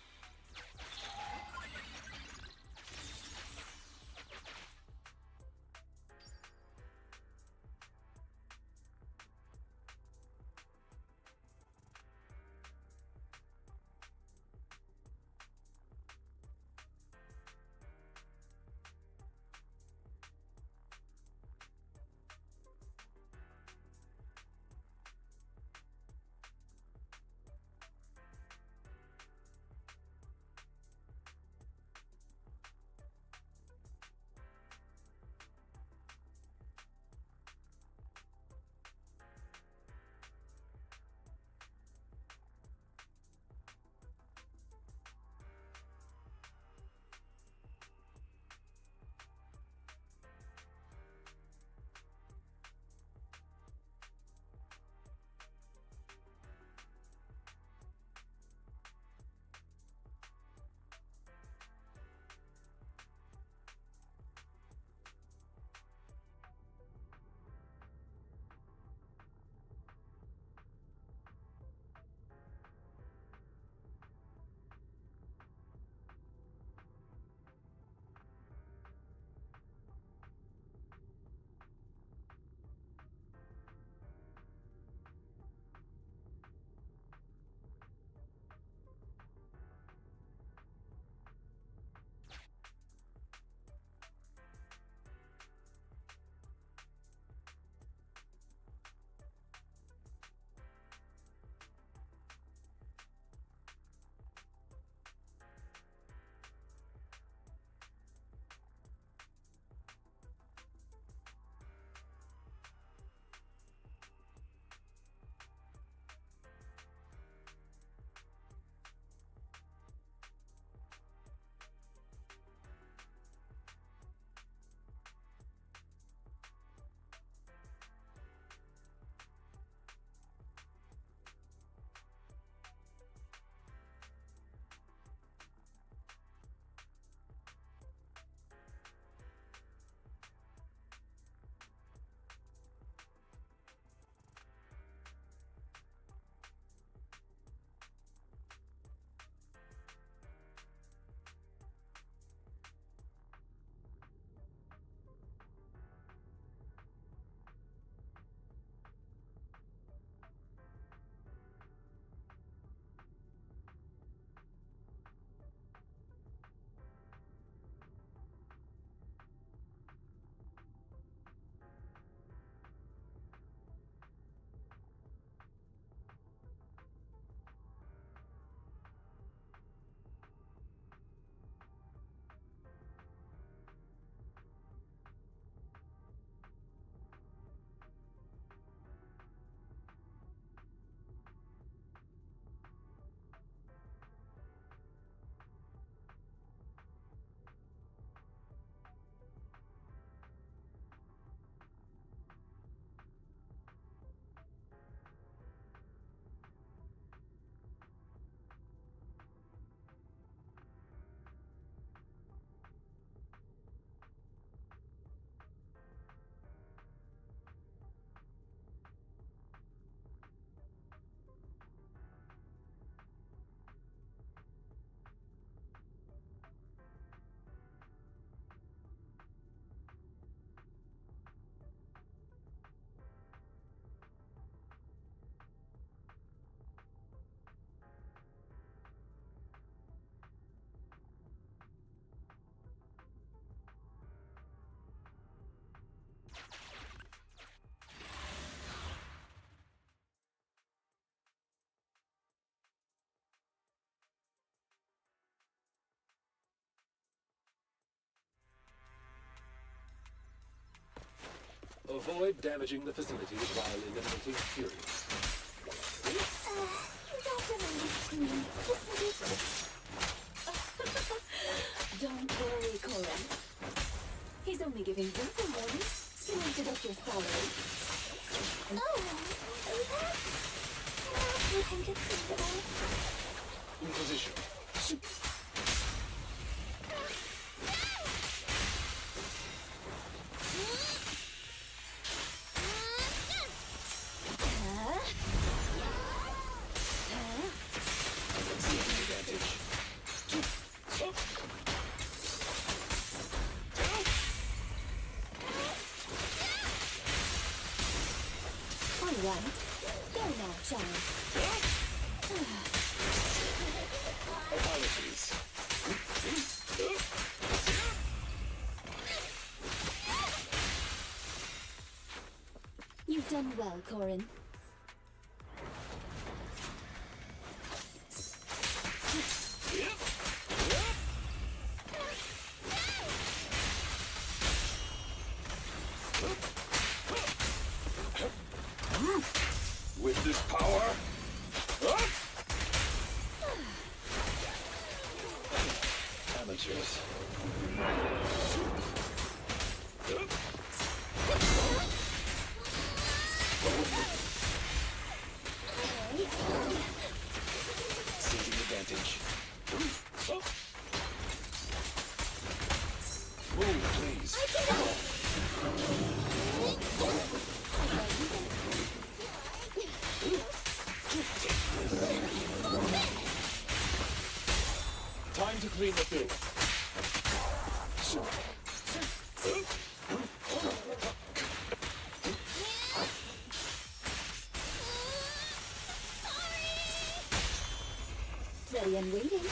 Avoid damaging the facilities while eliminating Furies. Don't remind me. Don't worry, Corin. He's only giving verbal warnings to make deduct your salary. You can get In position. Shoot. right. Go now, child. Apologies. You've done well, Corin. With this power, amateurs. Seizing advantage. Move, please. Time to clean the bill. Ready and waiting.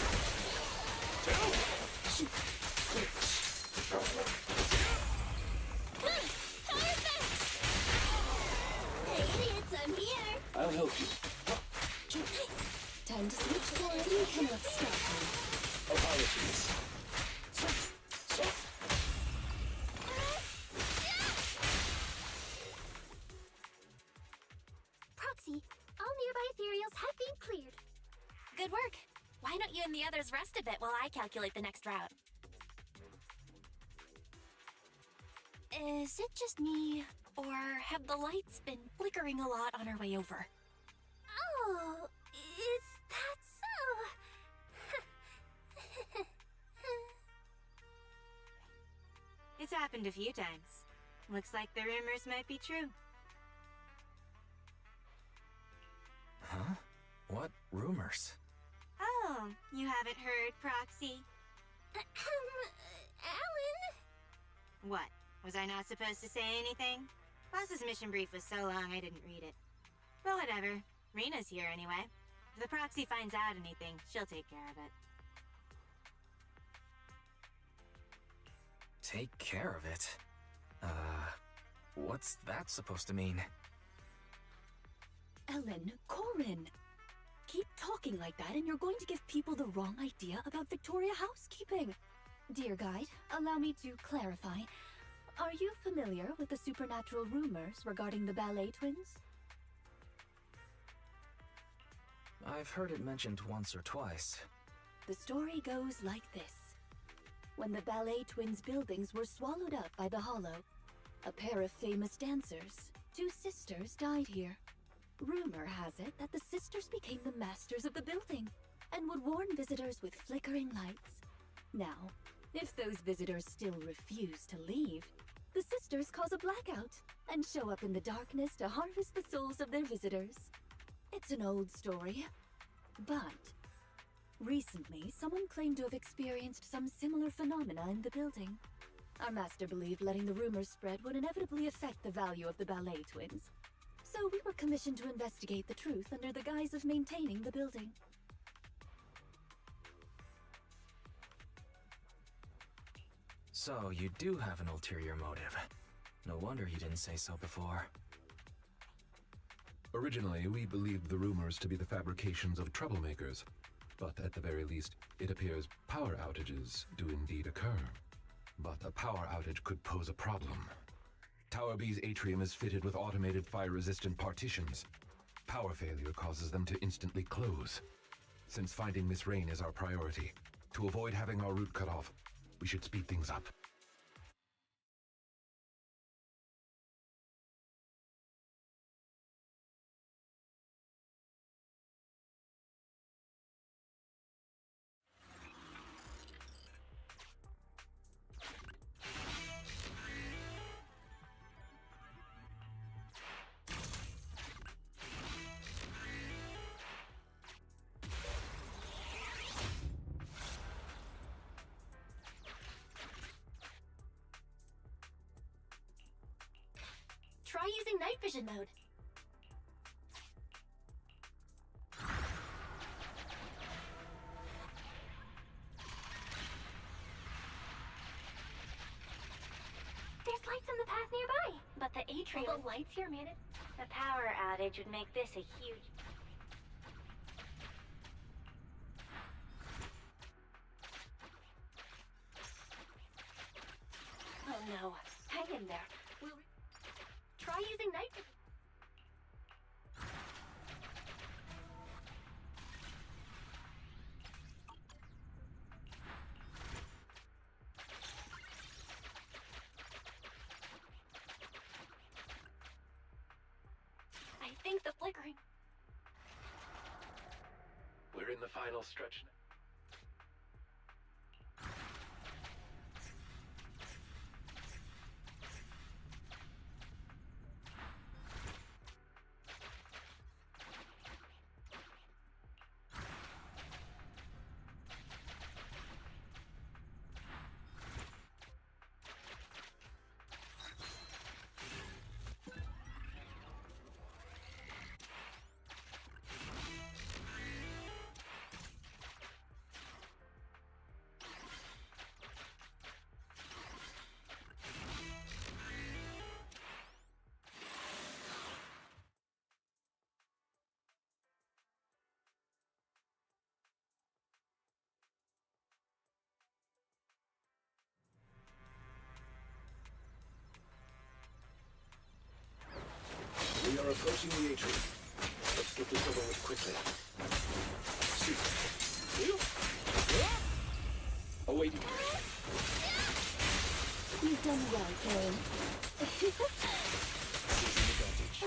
Hey, idiots, I'm here! I'll help you. Time to switch forward. You cannot stop me. Apologies. Proxy, all nearby ethereals have been cleared. Good work. Why don't you and the others rest a bit while I calculate the next route? Is it just me, or have the lights been flickering a lot on our way over? Oh, is that so? It's happened a few times. Looks like the rumors might be true. Huh? What rumors? Oh, you haven't heard, Proxy? Alan? What? Was I not supposed to say anything? Boss's mission brief was so long I didn't read it. But whatever. Rena's here anyway. If the Proxy finds out anything, she'll take care of it. Take care of it? What's that supposed to mean? Ellen, Corin. Keep talking like that and you're going to give people the wrong idea about Victoria housekeeping. Dear guide, allow me to clarify. Are you familiar with the supernatural rumors regarding the ballet twins? I've heard it mentioned once or twice. The story goes like this. When the ballet twins' buildings were swallowed up by the Hollow, a pair of famous dancers, two sisters, died here. Rumor has it that the sisters became the masters of the building and would warn visitors with flickering lights. Now, if those visitors still refuse to leave, the sisters cause a blackout and show up in the darkness to harvest the souls of their visitors. It's an old story, but recently someone claimed to have experienced some similar phenomena in the building. Our master believed letting the rumors spread would inevitably affect the value of the ballet twins. So we were commissioned to investigate the truth under the guise of maintaining the building. So you do have an ulterior motive. No wonder you didn't say so before. Originally, we believed the rumors to be the fabrications of troublemakers. But at the very least, it appears power outages do indeed occur. But a power outage could pose a problem. Tower B's atrium is fitted with automated fire-resistant partitions. Power failure causes them to instantly close. Since finding Miss Rain is our priority, to avoid having our route cut off, we should speed things up. Try using night vision mode. pass nearby. But the atrium... Well, the lights here made it. A power outage would make this a huge... Oh no. Hang in there. We'll... Try using night... I think the flickering... We're in the final stretch now. We are approaching the atrium. Let's get this over with quickly. Shoot. Awaiting. You've done well, Karen. Seizing advantage.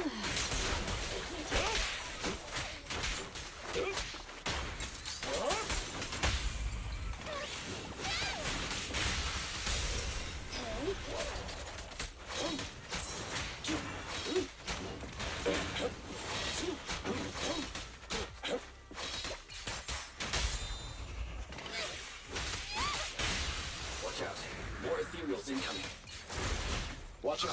Watch out. More ethereals incoming. Watch out.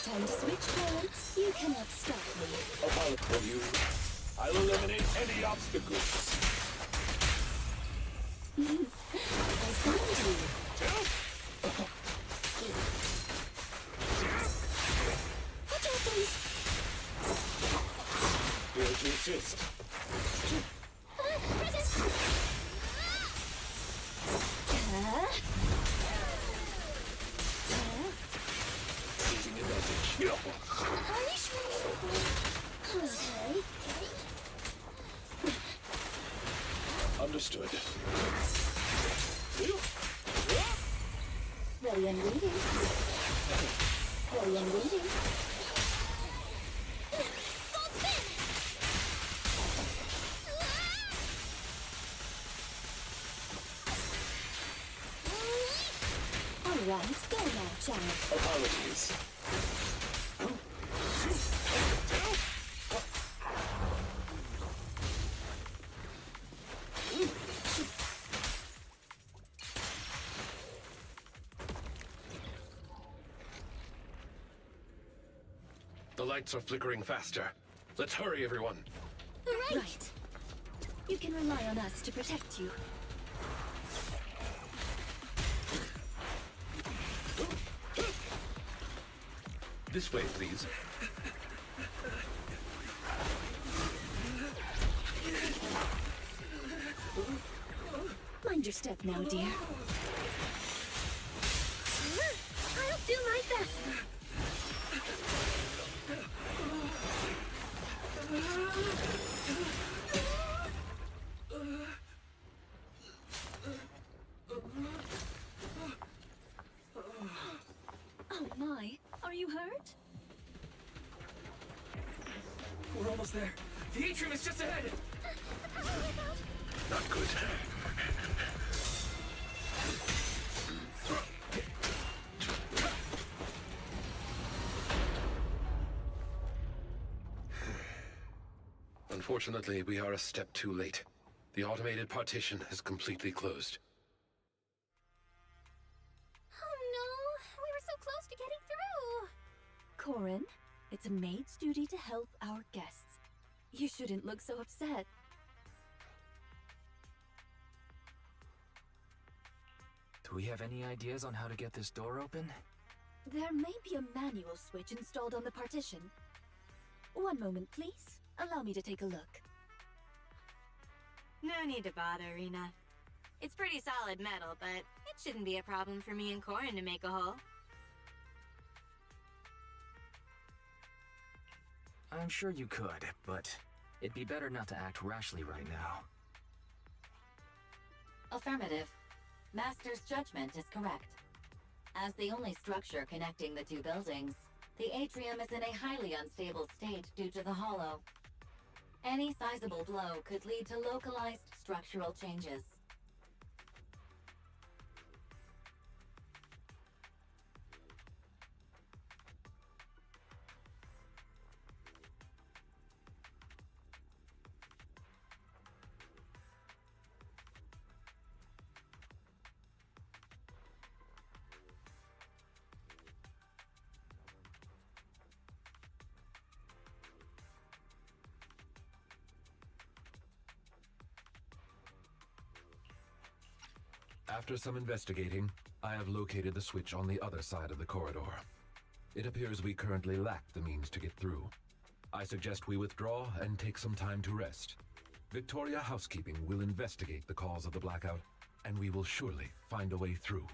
Time to switch, Karen. You cannot stop me. A pilot for you. I'll eliminate any obstacles. I found you. Watch out, please. Here to assist. Seizing advantage. Are you sure? Okay. Understood. Ready and waiting. Ready and waiting. All right, go now, child. Apologies. The lights are flickering faster. Let's hurry, everyone. Right. You can rely on us to protect you. This way, please. Mind your step now, dear. I'll do my best. Oh my, are you hurt? We're almost there. The atrium is just ahead. Not good. Unfortunately, we are a step too late. The automated partition has completely closed. Oh no, we were so close to getting through. Corin, it's a maid's duty to help our guests. You shouldn't look so upset. Do we have any ideas on how to get this door open? There may be a manual switch installed on the partition. One moment, please. Allow me to take a look. No need to bother, Rena. It's pretty solid metal, but it shouldn't be a problem for me and Corin to make a hole. I'm sure you could, but it'd be better not to act rashly right now. Affirmative. Master's judgment is correct. As the only structure connecting the two buildings, the atrium is in a highly unstable state due to the hollow. Any sizable blow could lead to localized structural changes. After some investigating, I have located the switch on the other side of the corridor. It appears we currently lack the means to get through. I suggest we withdraw and take some time to rest. Victoria Housekeeping will investigate the cause of the blackout, and we will surely find a way through.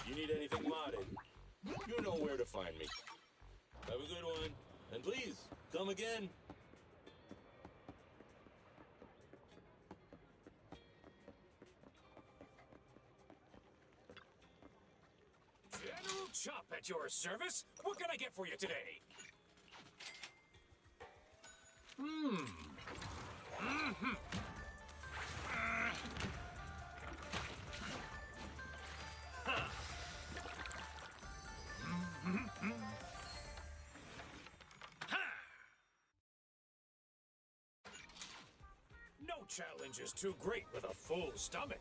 you need anything modded, you know where to find me. Have a good one, and please, come again. General Chop at your service. What can I get for you today? No challenge is too great with a full stomach.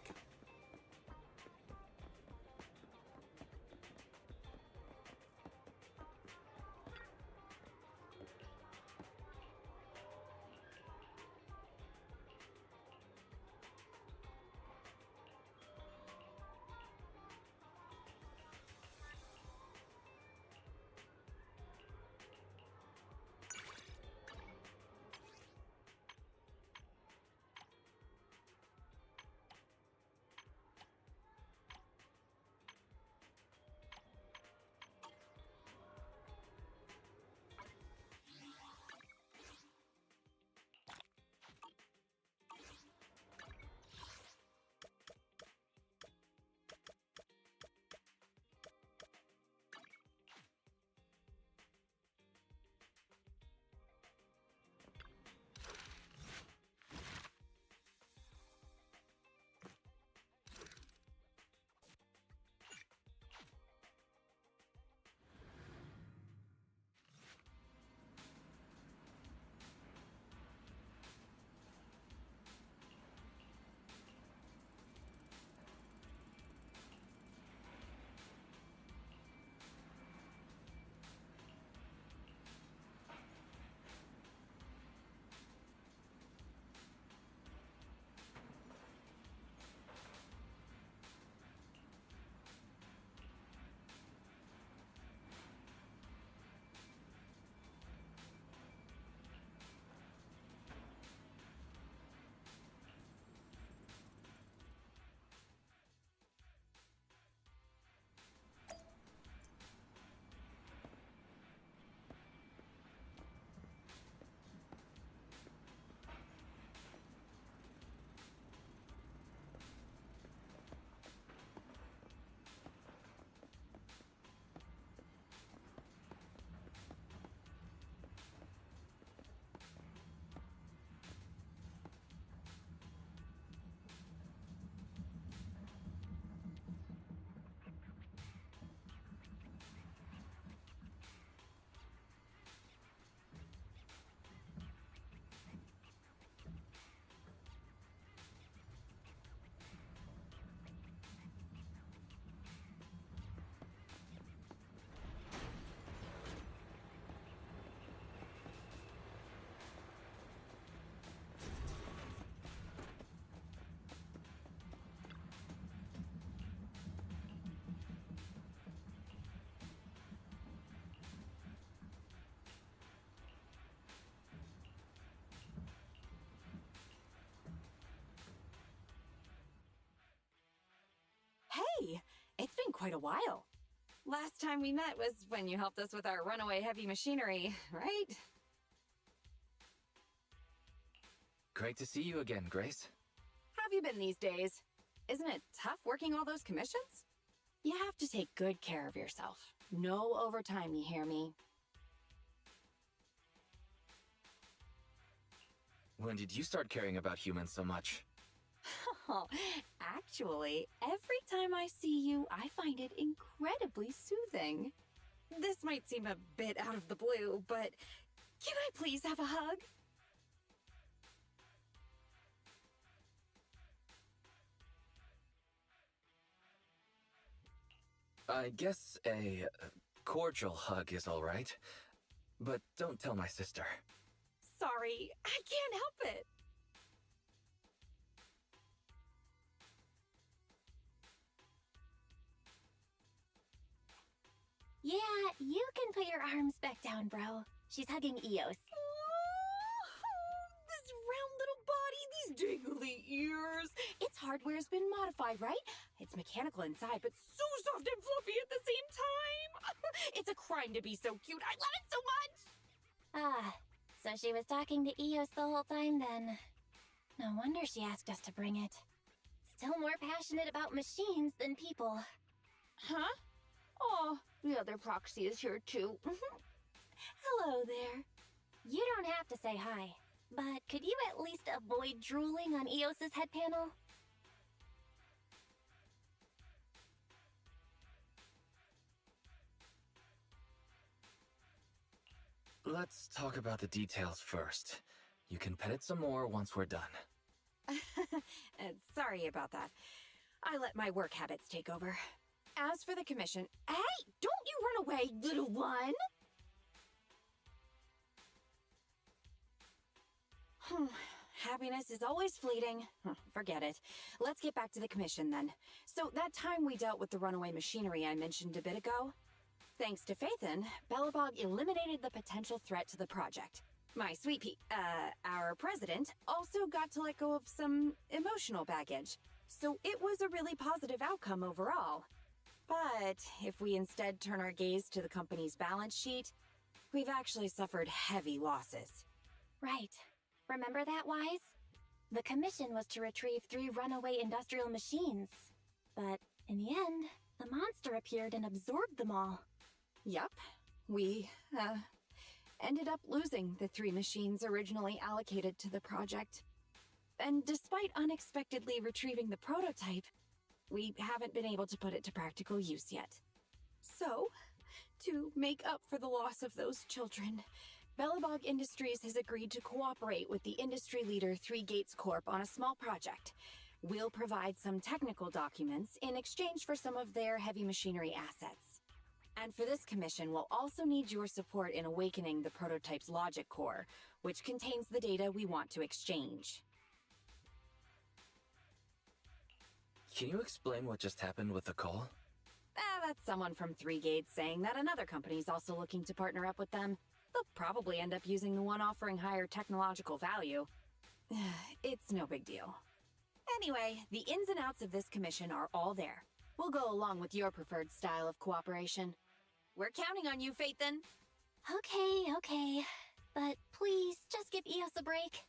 Hey, it's been quite a while. Last time we met was when you helped us with our runaway heavy machinery, right? Great to see you again, Grace. How have you been these days? Isn't it tough working all those commissions? You have to take good care of yourself. No overtime, you hear me? When did you start caring about humans so much? Oh, actually, every time I see you, I find it incredibly soothing. This might seem a bit out of the blue, but can I please have a hug? I guess a cordial hug is all right. But don't tell my sister. Sorry, I can't help it. Yeah, you can put your arms back down, bro. She's hugging Eos. This round little body, these dangly ears. Its hardware's been modified, right? It's mechanical inside, but so soft and fluffy at the same time. It's a crime to be so cute. I love it so much. Ah, so she was talking to Eos the whole time then. No wonder she asked us to bring it. Still more passionate about machines than people. Huh? Oh, the other proxy is here too. Hello there. You don't have to say hi, but could you at least avoid drooling on Eos's head panel? Let's talk about the details first. You can pet it some more once we're done. Sorry about that. I let my work habits take over. As for the commission... Hey! Don't you run away, little one! Happiness is always fleeting. Forget it. Let's get back to the commission then. So that time we dealt with the runaway machinery I mentioned a bit ago, thanks to Phaethon, Belobog eliminated the potential threat to the project. My sweet our president also got to let go of some emotional baggage, so it was a really positive outcome overall. But if we instead turn our gaze to the company's balance sheet, we've actually suffered heavy losses. Right. Remember that, Wise? The commission was to retrieve 3 runaway industrial machines. But in the end, the monster appeared and absorbed them all. Yup. We, ended up losing the 3 machines originally allocated to the project. And despite unexpectedly retrieving the prototype, we haven't been able to put it to practical use yet. So, to make up for the loss of those children, Belobog Industries has agreed to cooperate with the industry leader 3 Gates Corp on a small project. We'll provide some technical documents in exchange for some of their heavy machinery assets. And for this commission, we'll also need your support in awakening the prototype's logic core, which contains the data we want to exchange. Can you explain what just happened with the call? That's someone from 3 Gates saying that another company's also looking to partner up with them. They'll probably end up using the one offering higher technological value. It's no big deal. Anyway, the ins and outs of this commission are all there. We'll go along with your preferred style of cooperation. We're counting on you, Phaethon. Okay. But please, just give Eos a break.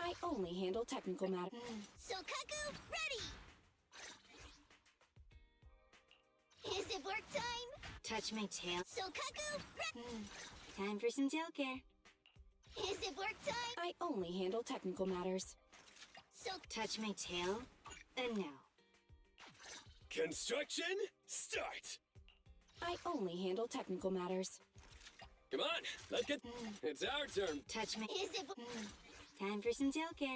I only handle technical matters. Sokaku, ready! Is it work time? Touch my tail. Sokaku, Time for some tail care. Is it work time? I only handle technical matters. Touch my tail, and now. Construction, start! I only handle technical matters. Come on, let's get... It's our turn. Touch my... Is it... Time for some tail care.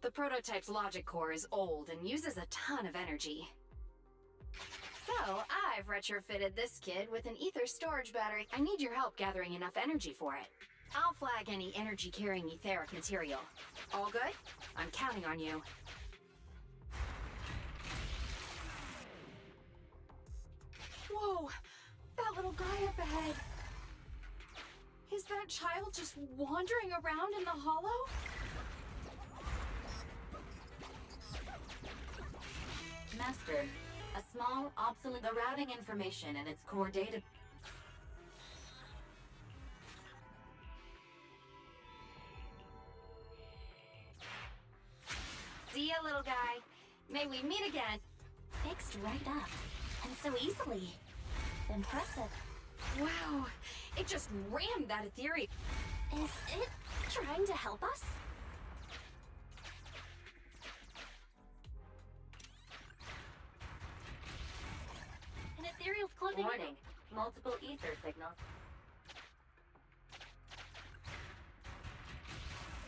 The prototype's logic core is old and uses a ton of energy. So, I've retrofitted this kid with an ether storage battery. I need your help gathering enough energy for it. I'll flag any energy-carrying etheric material. All good? I'm counting on you. Whoa! That little guy up ahead! Is that child just wandering around in the hollow? Master, a small, obsolete... The routing information in its core data... ya, little guy. May we meet again. Fixed right up. And so easily. Impressive. Wow, it just rammed that ethereal. Is it trying to help us? An ethereal's closing in. Warning. Multiple ether signals.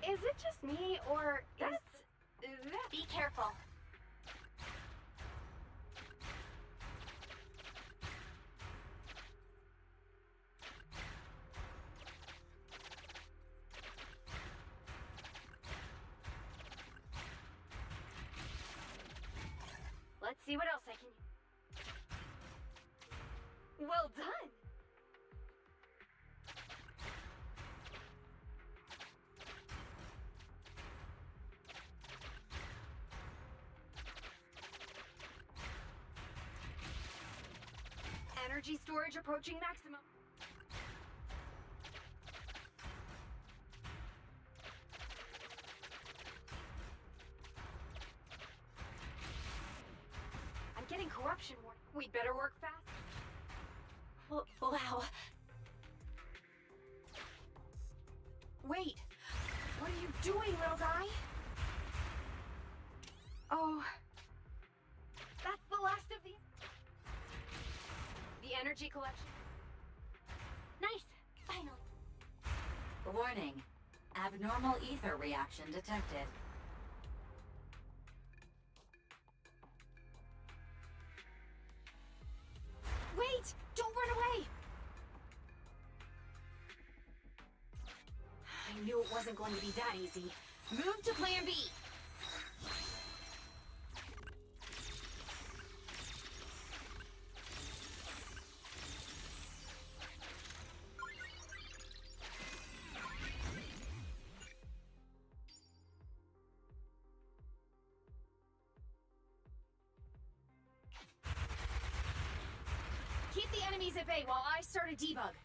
Is it just me, or is that... Be careful. Let's see what else I can... Well done! Energy storage approaching maximum. I'm getting corruption warning. We'd better work fast. Wow. Wait! What are you doing, little guy? Oh... That's the last of the energy collection. Nice! Finally. Warning. Abnormal ether reaction detected. Wait! Don't run away! I knew it wasn't going to be that easy. Move to plan B! Keep the enemies at bay while I start a debug.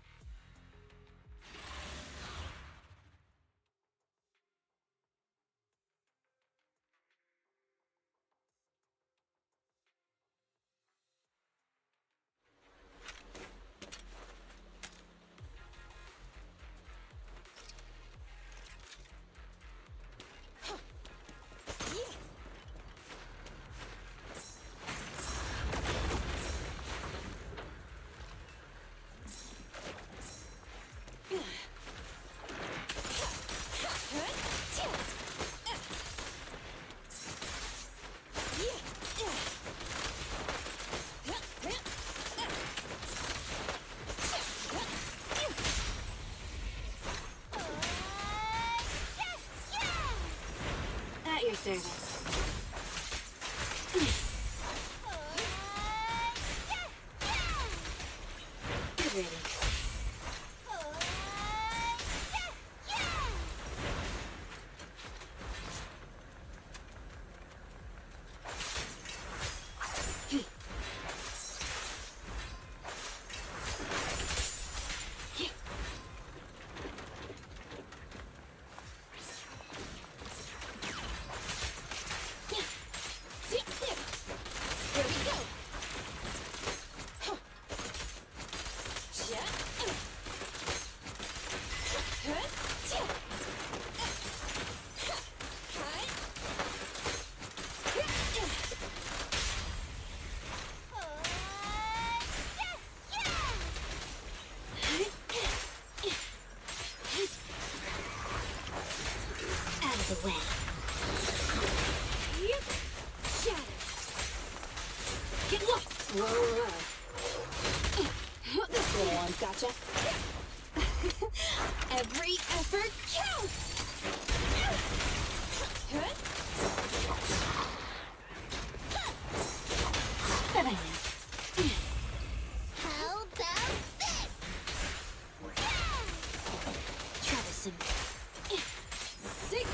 At your service. Good riddance. the way. Yep. Shatter. Get lost. Whoa. This little one's gotcha. Every effort counts. How about this? Troublesome. Sick.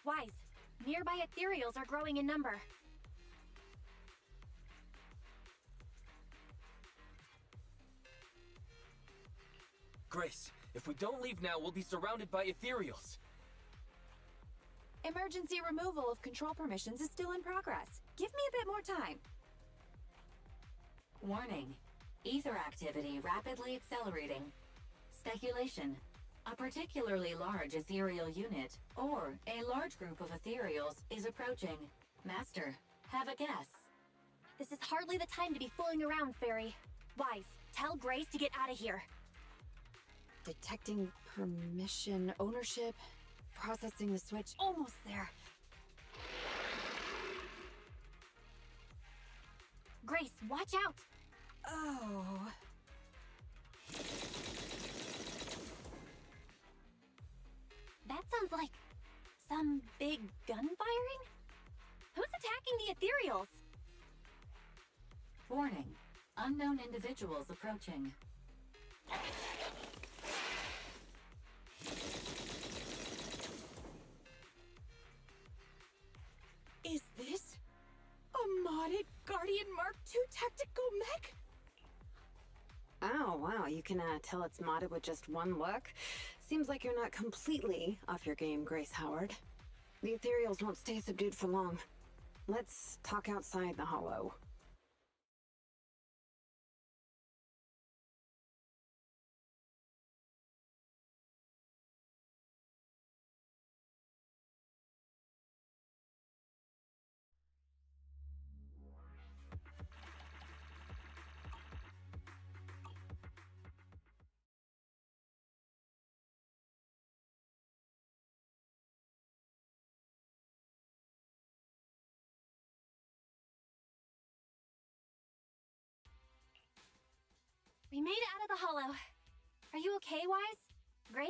Wise, nearby ethereals are growing in number. Grace, if we don't leave now, we'll be surrounded by ethereals. Emergency removal of control permissions is still in progress. Give me a bit more time. Warning. Ether activity rapidly accelerating. Speculation. A particularly large ethereal unit, or a large group of ethereals, is approaching. Master, have a guess. This is hardly the time to be fooling around, Fairy. Wise, tell Grace to get out of here. Detecting permission ownership, processing the switch, almost there. Grace, watch out! Oh. That sounds like some big gun firing? Who's attacking the ethereals? Warning. Unknown individuals approaching. Is this a modded Guardian Mark II tactical mech? Oh, wow, you can tell it's modded with just one look. Seems like you're not completely off your game, Grace Howard. The ethereals won't stay subdued for long. Let's talk outside the hollow. We made it out of the hollow. Are you okay, Wise? Grace?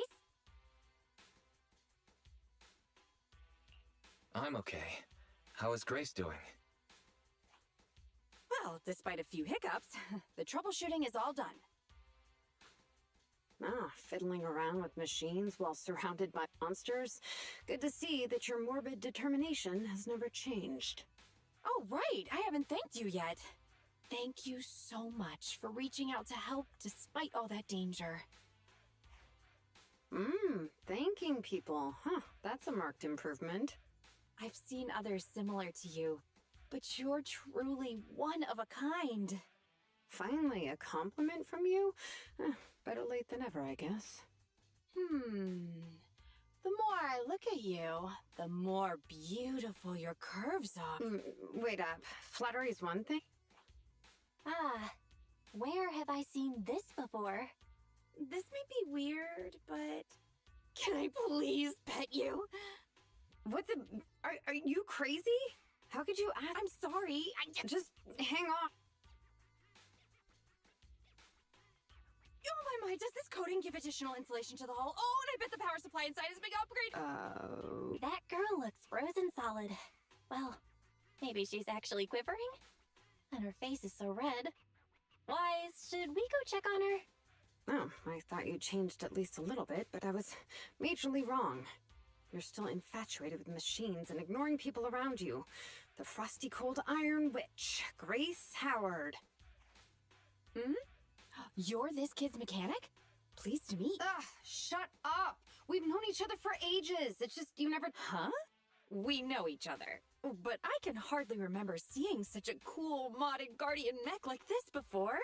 I'm okay. How is Grace doing? Well, despite a few hiccups, the troubleshooting is all done. Ah, fiddling around with machines while surrounded by monsters. Good to see that your morbid determination has never changed. Oh, right! I haven't thanked you yet. Thank you so much for reaching out to help despite all that danger. Thanking people. Huh, that's a marked improvement. I've seen others similar to you, but you're truly one of a kind. Finally, a compliment from you? Better late than ever, I guess. The more I look at you, the more beautiful your curves are. Wait up. Flattery is one thing? Ah, where have I seen this before? This may be weird, but... Can I please pet you? What the... Are you crazy? How could you ask? I'm sorry. Just hang on. Oh my, does this coating give additional insulation to the hull? Oh, and I bet the power supply inside is a big upgrade. That girl looks frozen solid. Well, maybe she's actually quivering? And her face is so red. Wise, should we go check on her? Oh, I thought you changed at least a little bit, but I was majorly wrong. You're still infatuated with machines and ignoring people around you. The frosty cold iron witch, Grace Howard. You're this kid's mechanic? Pleased to meet. Ugh, shut up! We've known each other for ages. It's just you never... Huh? We know each other. But I can hardly remember seeing such a cool modded Guardian mech like this before.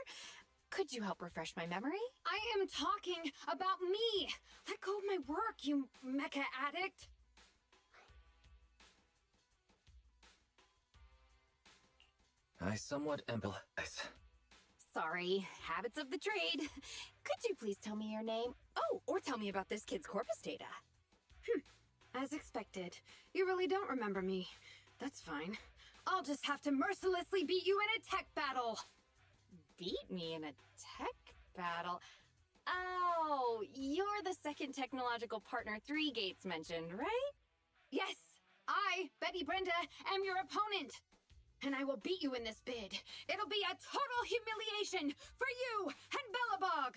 Could you help refresh my memory? I am talking about me! Let go of my work, you mecha addict! I somewhat empathize. Sorry, habits of the trade. Could you please tell me your name? Oh, or tell me about this kid's corpus data. As expected, you really don't remember me. That's fine. I'll just have to mercilessly beat you in a tech battle. Beat me in a tech battle? Oh, you're the second technological partner 3 Gates mentioned, right? Yes, I, Betty Brenda, am your opponent. And I will beat you in this bid. It'll be a total humiliation for you and Bellabog!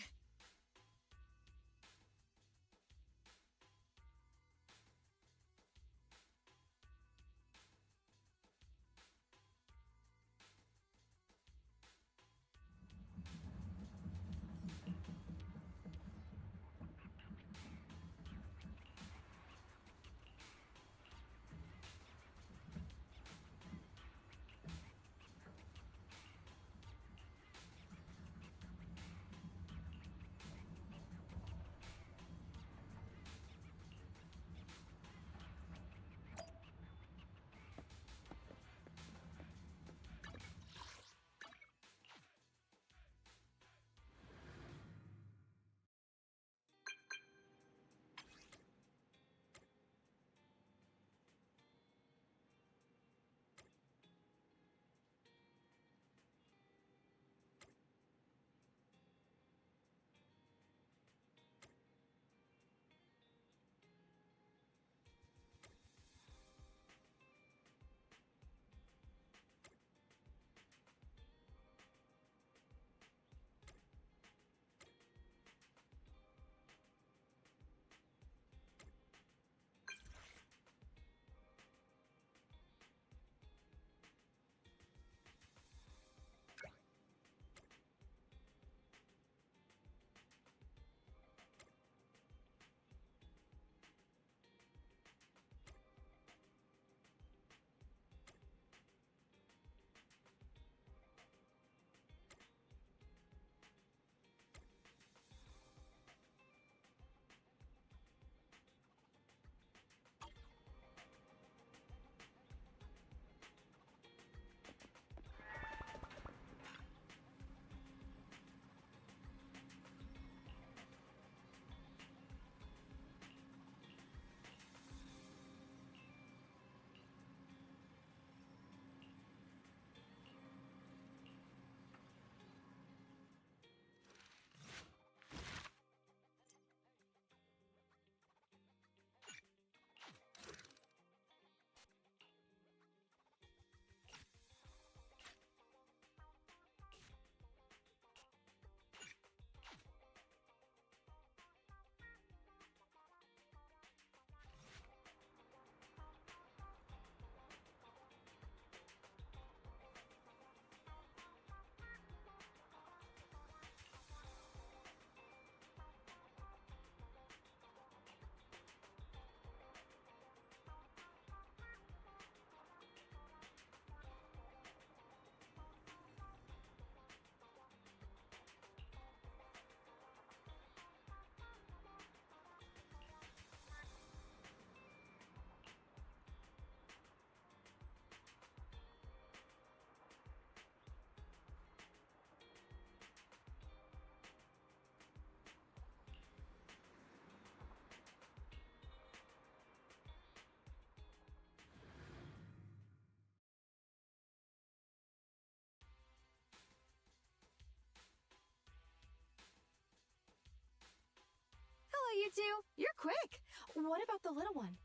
two? You're quick. What about the little one?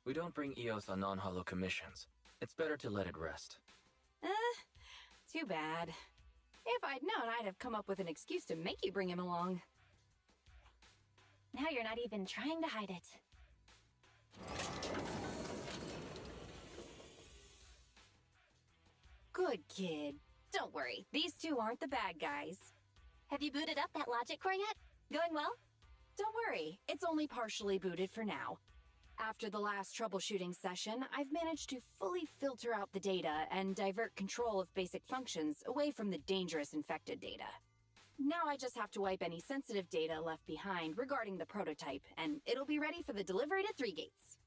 We don't bring EOS on non-holo commissions. It's better to let it rest. Too bad. If I'd known, I'd have come up with an excuse to make you bring him along. Now you're not even trying to hide it. Good kid. Don't worry, these two aren't the bad guys. Have you booted up that logic core yet? Going well? Don't worry, it's only partially booted for now. After the last troubleshooting session, I've managed to fully filter out the data and divert control of basic functions away from the dangerous infected data. Now I just have to wipe any sensitive data left behind regarding the prototype, and it'll be ready for the delivery to 3 Gates.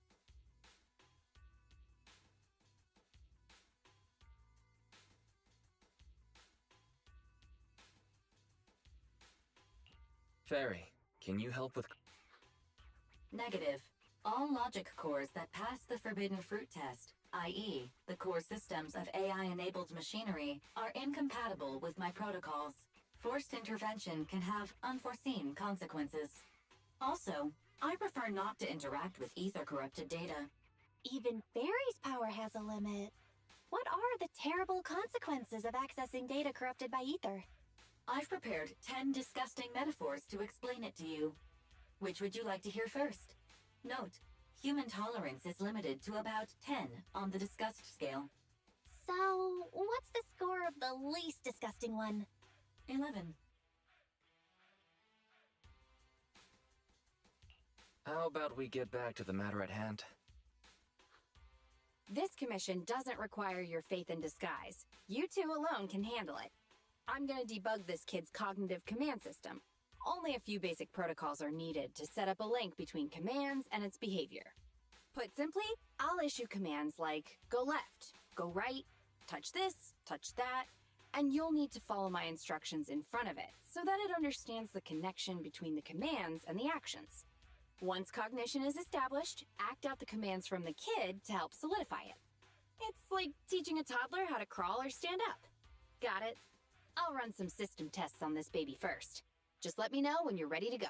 Fairy, can you help with... Negative. All logic cores that pass the Forbidden Fruit test, i.e., the core systems of AI-enabled machinery, are incompatible with my protocols. Forced intervention can have unforeseen consequences. Also, I prefer not to interact with ether-corrupted data. Even Fairy's power has a limit. What are the terrible consequences of accessing data corrupted by ether? I've prepared 10 disgusting metaphors to explain it to you. Which would you like to hear first? Note, human tolerance is limited to about 10 on the disgust scale. So, what's the score of the least disgusting one? 11. How about we get back to the matter at hand? This commission doesn't require your faith in disguise. You two alone can handle it. I'm gonna debug this kid's cognitive command system. Only a few basic protocols are needed to set up a link between commands and its behavior. Put simply, I'll issue commands like go left, go right, touch this, touch that, and you'll need to follow my instructions in front of it so that it understands the connection between the commands and the actions. Once cognition is established, act out the commands from the kid to help solidify it. It's like teaching a toddler how to crawl or stand up. Got it? I'll run some system tests on this baby first. Just let me know when you're ready to go.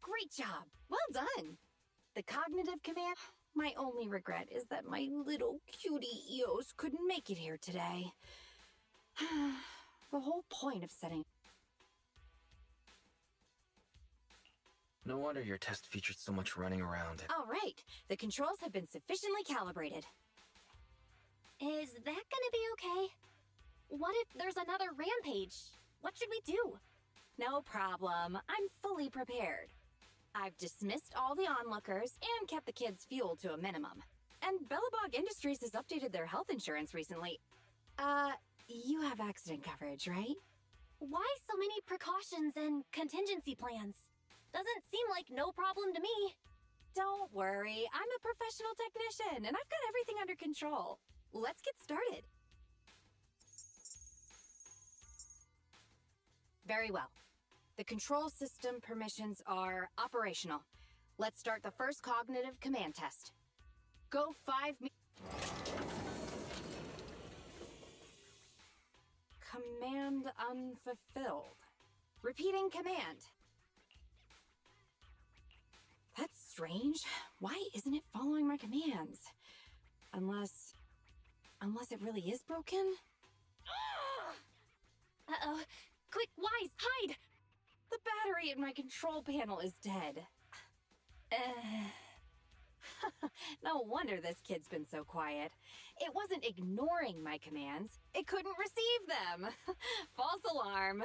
Great job! Well done! The cognitive command... My only regret is that my little cutie Eos couldn't make it here today. The whole point of setting... No wonder your test featured so much running around. All right, the controls have been sufficiently calibrated. Is that gonna be okay? What if there's another rampage? What should we do? No problem. I'm fully prepared. I've dismissed all the onlookers and kept the kids' fuel to a minimum. And Bellabog Industries has updated their health insurance recently. You have accident coverage, right? Why so many precautions and contingency plans? Doesn't seem like no problem to me. Don't worry, I'm a professional technician and I've got everything under control. Let's get started. Very well. The control system permissions are operational. Let's start the first cognitive command test. Go 5 Command unfulfilled. Repeating command. That's strange. Why isn't it following my commands? Unless it really is broken? Uh-oh. Quick, Wise, hide! The battery in my control panel is dead. No wonder this kid's been so quiet. It wasn't ignoring my commands. It couldn't receive them. False alarm.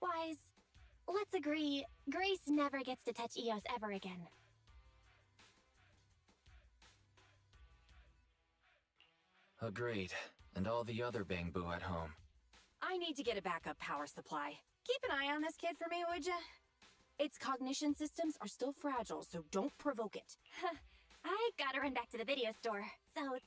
Wise, let's agree, Grace never gets to touch Eos ever again. Agreed. And all the other Bangbu at home. I need to get a backup power supply. Keep an eye on this kid for me, would ya? Its cognition systems are still fragile, so don't provoke it. I gotta run back to the video store, so...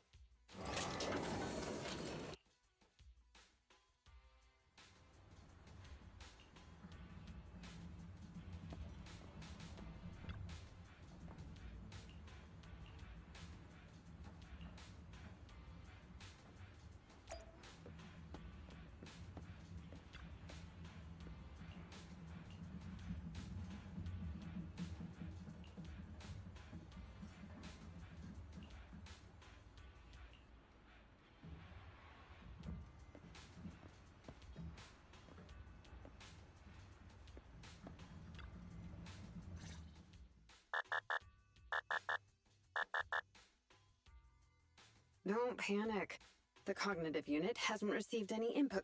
Don't panic. The cognitive unit hasn't received any input.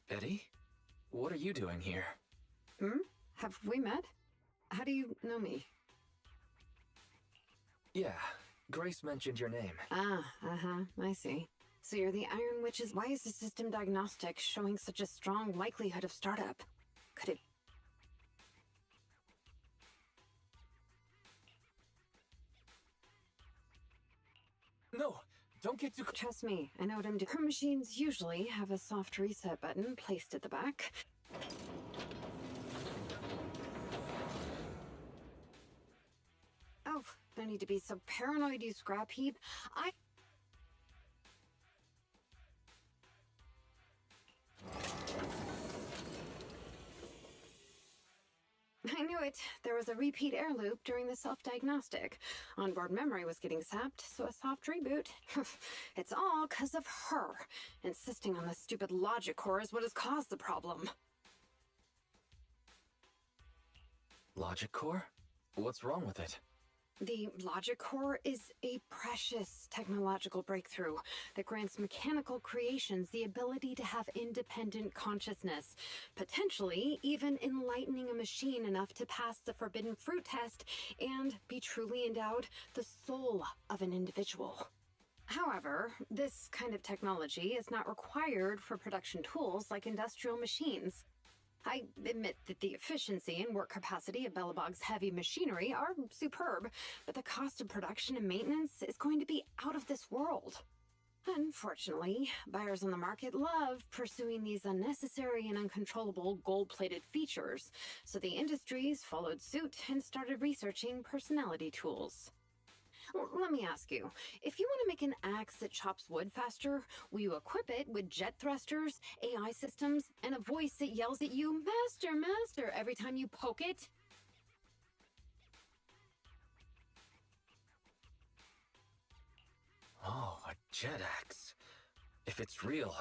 Betty? What are you doing here? Have we met? How do you know me? Yeah, Grace mentioned your name. I see. So you're the Iron Witch's... Why is the system diagnostic showing such a strong likelihood of startup? Could it... No, don't get too... Trust me, I know what I'm doing. Her machines usually have a soft reset button placed at the back. Oh, no need to be so paranoid, you scrap heap. I knew it. There was a repeat air loop during the self-diagnostic. Onboard memory was getting sapped, so a soft reboot. It's all 'cause of her. Insisting on the stupid logic core is what has caused the problem. Logic core? What's wrong with it? The logic core is a precious technological breakthrough that grants mechanical creations the ability to have independent consciousness, potentially even enlightening a machine enough to pass the forbidden fruit test and be truly endowed the soul of an individual. However, this kind of technology is not required for production tools like industrial machines. I admit that the efficiency and work capacity of Belobog's heavy machinery are superb, but the cost of production and maintenance is going to be out of this world. Unfortunately, buyers on the market love pursuing these unnecessary and uncontrollable gold-plated features, so the industries followed suit and started researching personality tools. Let me ask you, if you want to make an axe that chops wood faster, will you equip it with jet thrusters, AI systems, and a voice that yells at you, "Master, Master," every time you poke it? Oh, a jet axe. If it's real,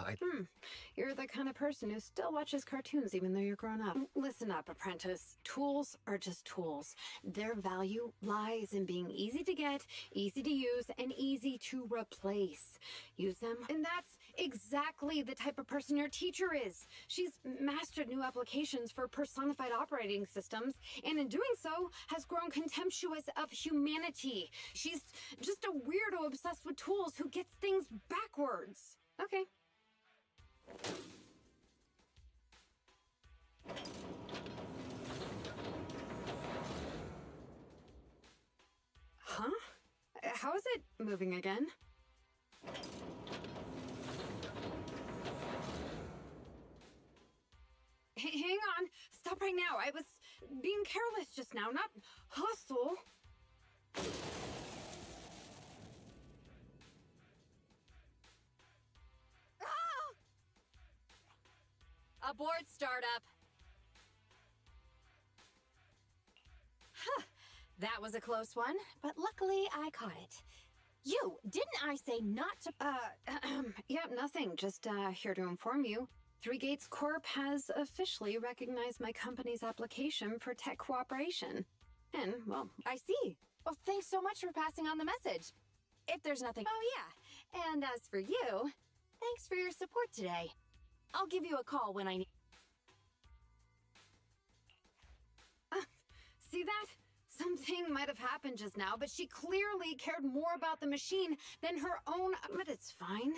You're the kind of person who still watches cartoons even though you're grown up. Listen up, apprentice. Tools are just tools. Their value lies in being easy to get, easy to use, and easy to replace. Use them, and that's exactly the type of person your teacher is. She's mastered new applications for personified operating systems, and in doing so, has grown contemptuous of humanity. She's just a weirdo obsessed with tools who gets things backwards. Okay. Huh? How is it moving again? Hang on. Stop right now. I was being careless just now, not hostile. Abort startup. That was a close one, but luckily I caught it. You, didn't I say not to— Yeah, nothing. Just, here to inform you. Three Gates Corp has officially recognized my company's application for tech cooperation. And, well, I see. Well, thanks so much for passing on the message. If there's nothing— Oh, yeah. And as for you, thanks for your support today. I'll give you a call when I need— see that? Something might have happened just now, but she clearly cared more about the machine than her own— But it's fine.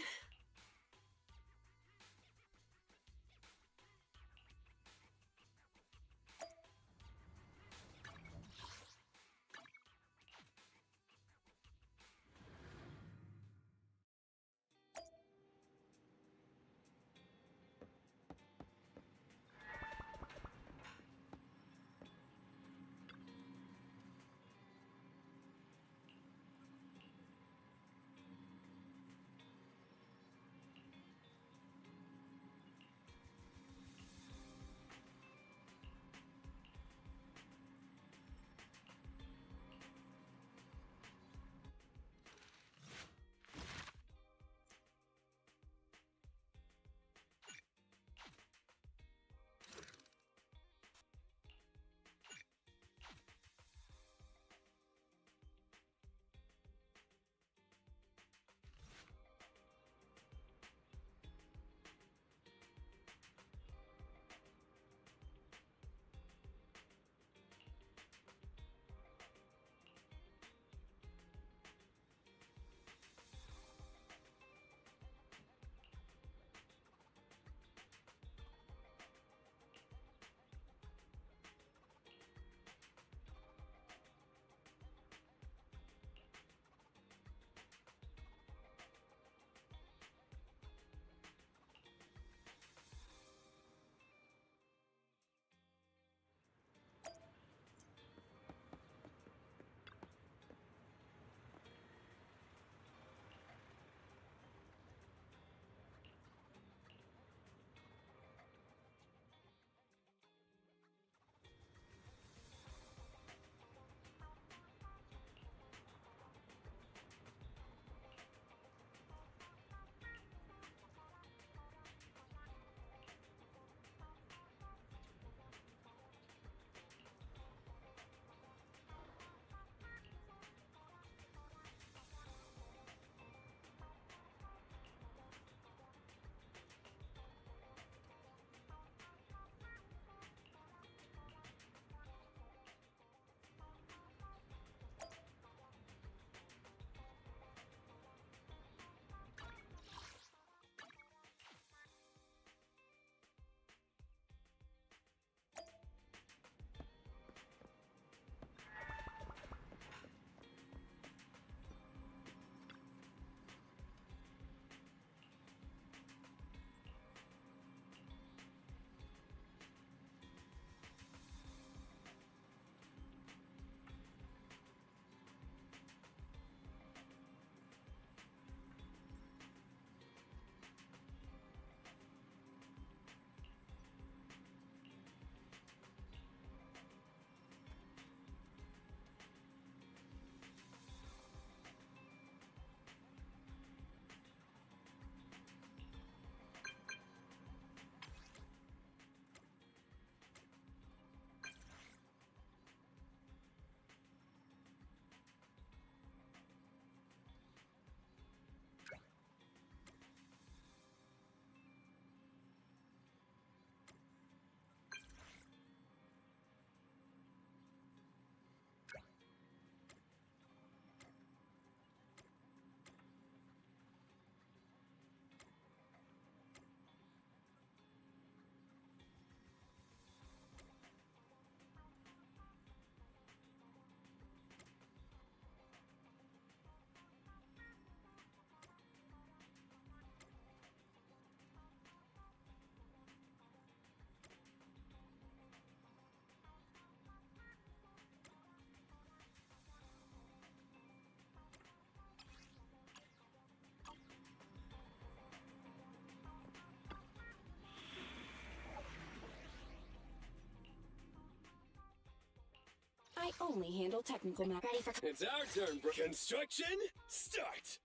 only handle technical matters. Ready for... It's our turn, bro. Construction, start!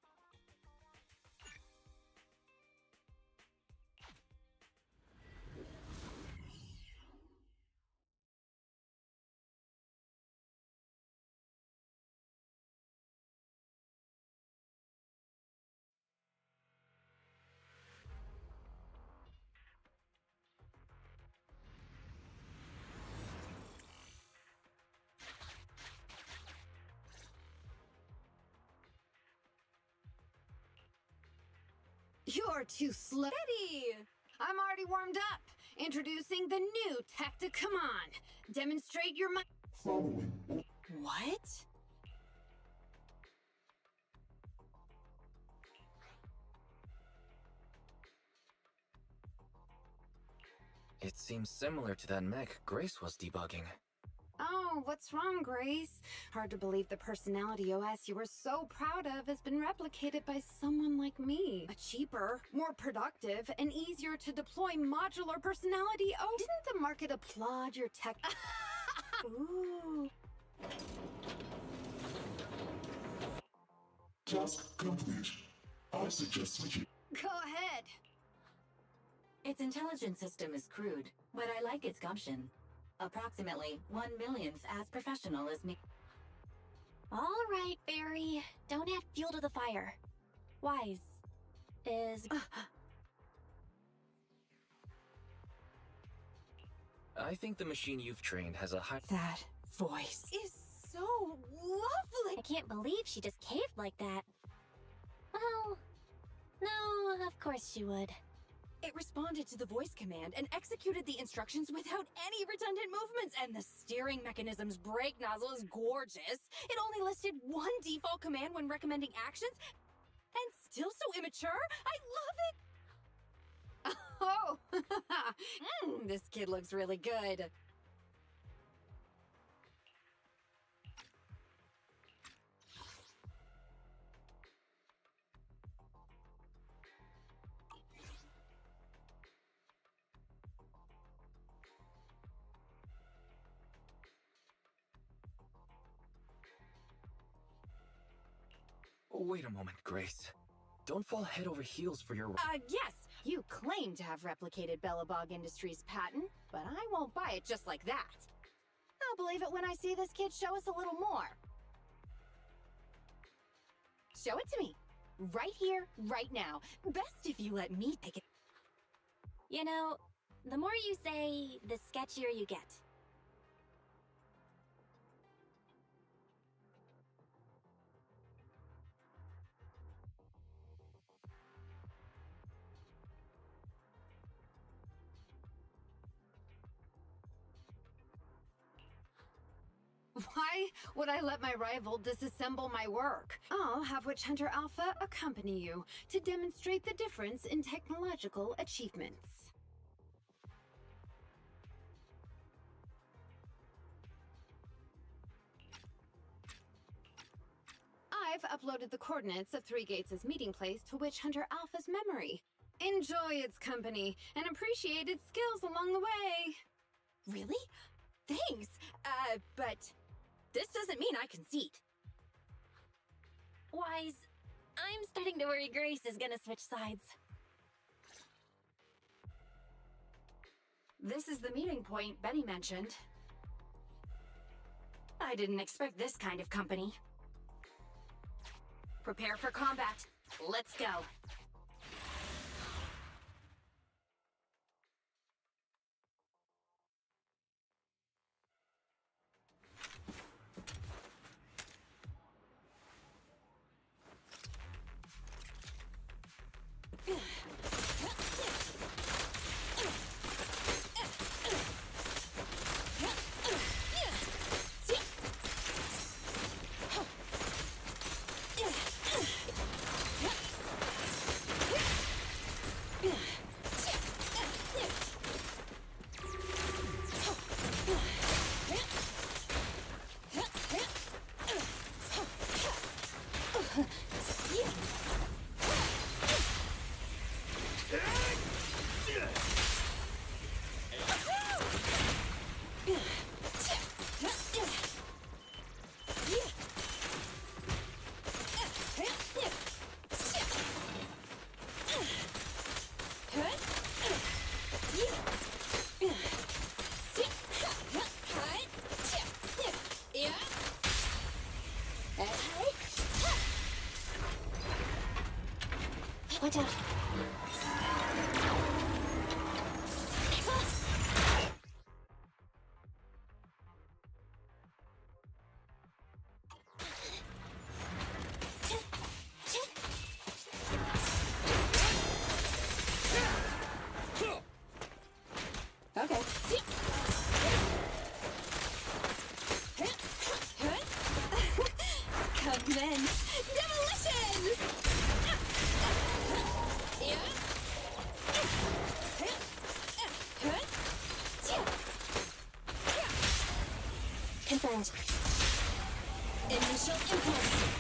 You're too slow. Steady! I'm already warmed up. Introducing the new tactic. Come on. Demonstrate your What? It seems similar to that mech Grace was debugging. Oh, what's wrong, Grace? Hard to believe the personality OS you were so proud of has been replicated by someone like me. A cheaper, more productive, and easier to deploy modular personality. Oh, didn't the market applaud your tech? Ooh. Task complete. I suggest switching. Go ahead. Its intelligence system is crude, but I like its gumption. Approximately 1/1,000th as professional as me. All right, Barry. Don't add fuel to the fire. Wise is... I think the machine you've trained has a high... That voice is so lovely. I can't believe she just caved like that. Well, no, of course she would. It responded to the voice command and executed the instructions without any redundant movements, and the steering mechanism's brake nozzle is gorgeous. It only listed one default command when recommending actions, and still so immature. I love it! Oh! This kid looks really good. Wait a moment, Grace. Don't fall head over heels for your... Yes! You claim to have replicated Bellabog Industries' patent, but I won't buy it just like that. I'll believe it when I see this kid show us a little more. Show it to me. Right here, right now. Best if you let me take it. You know, the more you say, the sketchier you get. Why would I let my rival disassemble my work? I'll have Witch Hunter Alpha accompany you to demonstrate the difference in technological achievements. I've uploaded the coordinates of Three Gates' meeting place to Witch Hunter Alpha's memory. Enjoy its company and appreciate its skills along the way. Really? Thanks. But this doesn't mean I concede. Wise, I'm starting to worry Grace is gonna switch sides. This is the meeting point Betty mentioned. I didn't expect this kind of company. Prepare for combat. Let's go. Watch out. Okay. Commence demolition! Confirmed. Initial impulse.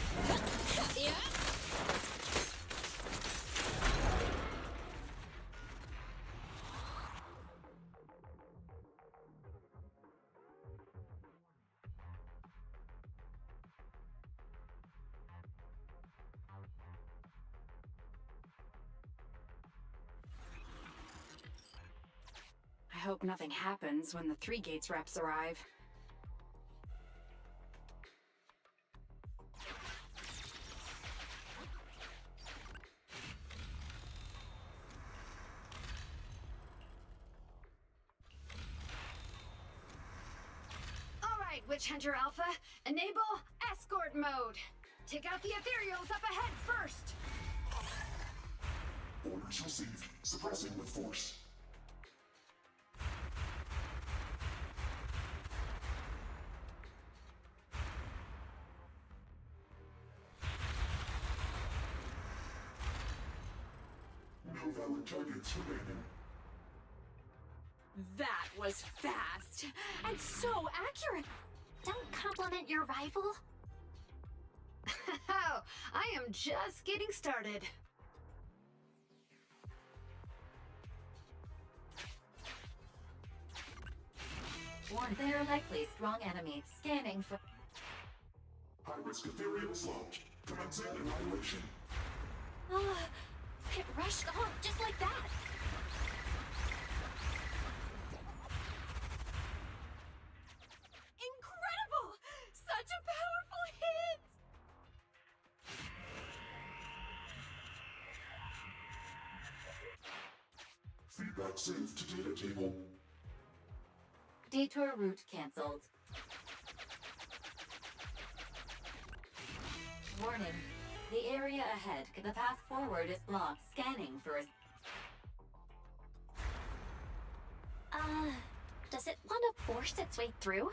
I hope nothing happens when the 3 Gates reps arrive. Alright, Witch Hunter Alpha, enable escort mode. Take out the ethereals up ahead first. Orders received. Suppressing with force. No valid targets remaining. That was fast and so accurate. Don't compliment your rival. Oh, I am just getting started. Warn, they are likely strong enemies. Scanning for... High-risk ethereals launched. Commencing annihilation. It rushed off just like that. Incredible! Such a powerful hit! Feedback saved to data table. Detour route cancelled. Warning. The area ahead, the path forward is blocked. Scanning for a... Does it want to force its way through?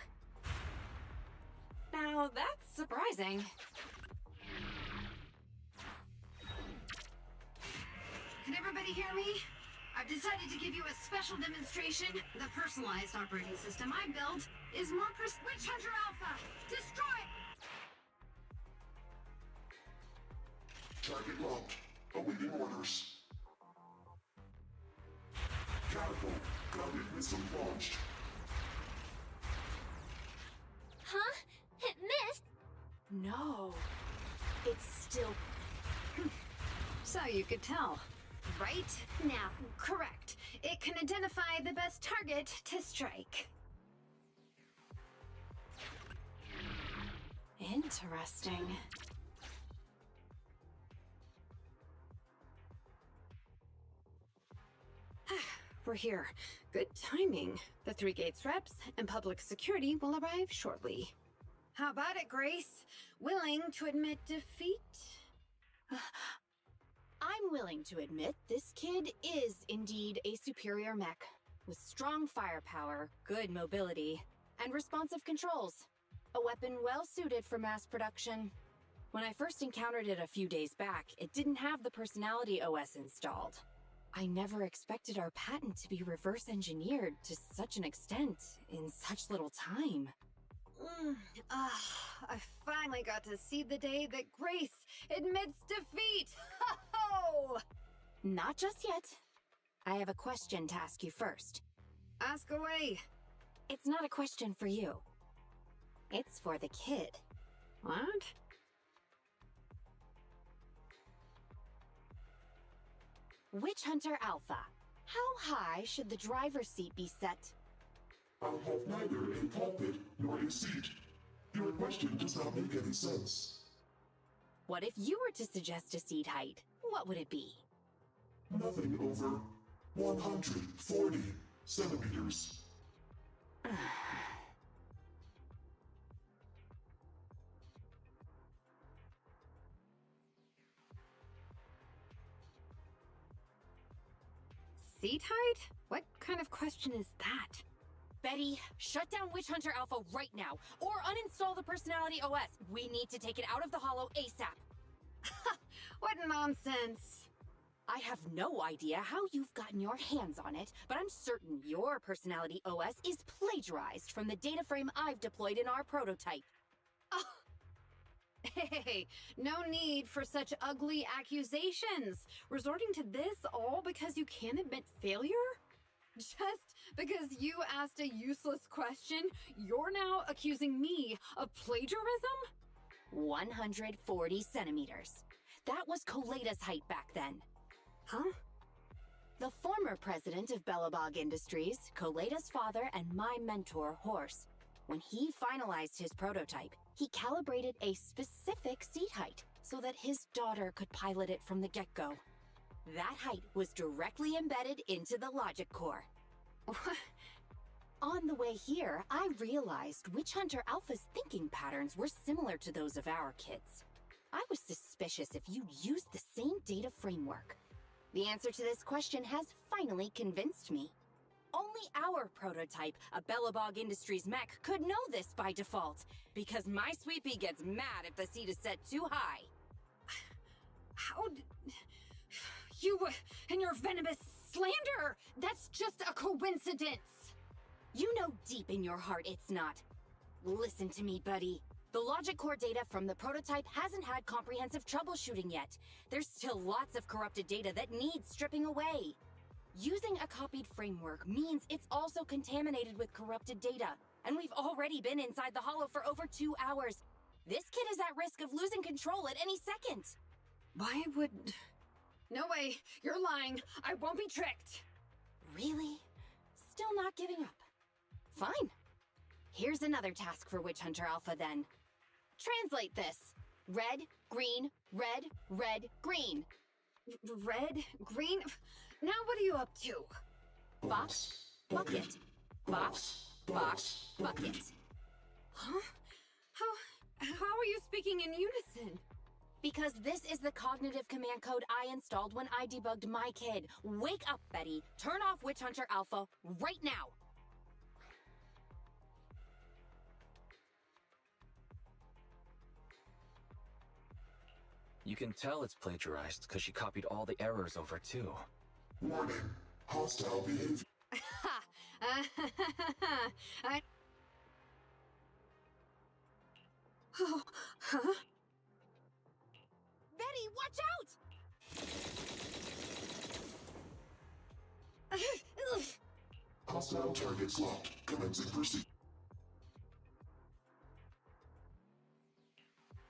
Now that's surprising. Can everybody hear me? I've decided to give you a special demonstration. The personalized operating system I built is more Witch Hunter Alpha! Destroy! Target locked. Awaiting orders. Catapult. Guided missile launched. Huh? It missed? No. It's still... So you could tell, right? Now, correct. It can identify the best target to strike. Interesting. We're here. Good timing. The 3 Gates reps and public security will arrive shortly. How about it, Grace? Willing to admit defeat? I'm willing to admit this kid is indeed a superior mech, with strong firepower, good mobility, and responsive controls. A weapon well suited for mass production. When I first encountered it a few days back, it didn't have the personality OS installed. I never expected our patent to be reverse engineered to such an extent in such little time. I finally got to see the day that Grace admits defeat! Ho-ho! Not just yet. I have a question to ask you first. Ask away. It's not a question for you. It's for the kid. What? Witch Hunter Alpha, how high should the driver's seat be set? I have neither a pulpit nor a seat. Your question does not make any sense. What if you were to suggest a seat height? What would it be? Nothing over 140 centimeters. Seat-height? What kind of question is that? Betty, shut down Witch Hunter Alpha right now, or uninstall the Personality OS. We need to take it out of the Hollow ASAP. What nonsense! I have no idea how you've gotten your hands on it, but I'm certain your Personality OS is plagiarized from the data frame I've deployed in our prototype. Oh. Hey, no need for such ugly accusations. Resorting to this all because you can't admit failure? Just because you asked a useless question, you're now accusing me of plagiarism? 140 centimeters. That was Koleda's height back then. Huh? The former president of Bellabog Industries, Koleda's father, and my mentor, Horse. When he finalized his prototype, he calibrated a specific seat height so that his daughter could pilot it from the get-go. That height was directly embedded into the logic core. On the way here, I realized Witch Hunter Alpha's thinking patterns were similar to those of our kids. I was suspicious if you used the same data framework. The answer to this question has finally convinced me. Only our prototype, a Bellabog Industries mech, could know this by default, because my sweepy gets mad if the seat is set too high. How did... You and your venomous slander! That's just a coincidence! You know deep in your heart it's not. Listen to me, buddy. The logic core data from the prototype hasn't had comprehensive troubleshooting yet. There's still lots of corrupted data that needs stripping away. Using a copied framework means it's also contaminated with corrupted data, and we've already been inside the Hollow for over 2 hours. This kid is at risk of losing control at any second. Why would... No way, you're lying. I won't be tricked. Really? Still not giving up. Fine. Here's another task for Witch Hunter Alpha then. Translate this. Red, green, red, red, green. Red, green? Now what are you up to? Box, bucket. Box, box, bucket. Huh? How are you speaking in unison? Because this is the cognitive command code I installed when I debugged my kid. Wake up, Betty. Turn off Witch Hunter Alpha right now. You can tell it's plagiarized because she copied all the errors over too. Warning. Hostile behavior. Oh, huh? Betty, watch out! Hostile targets locked. Commencing pursuit.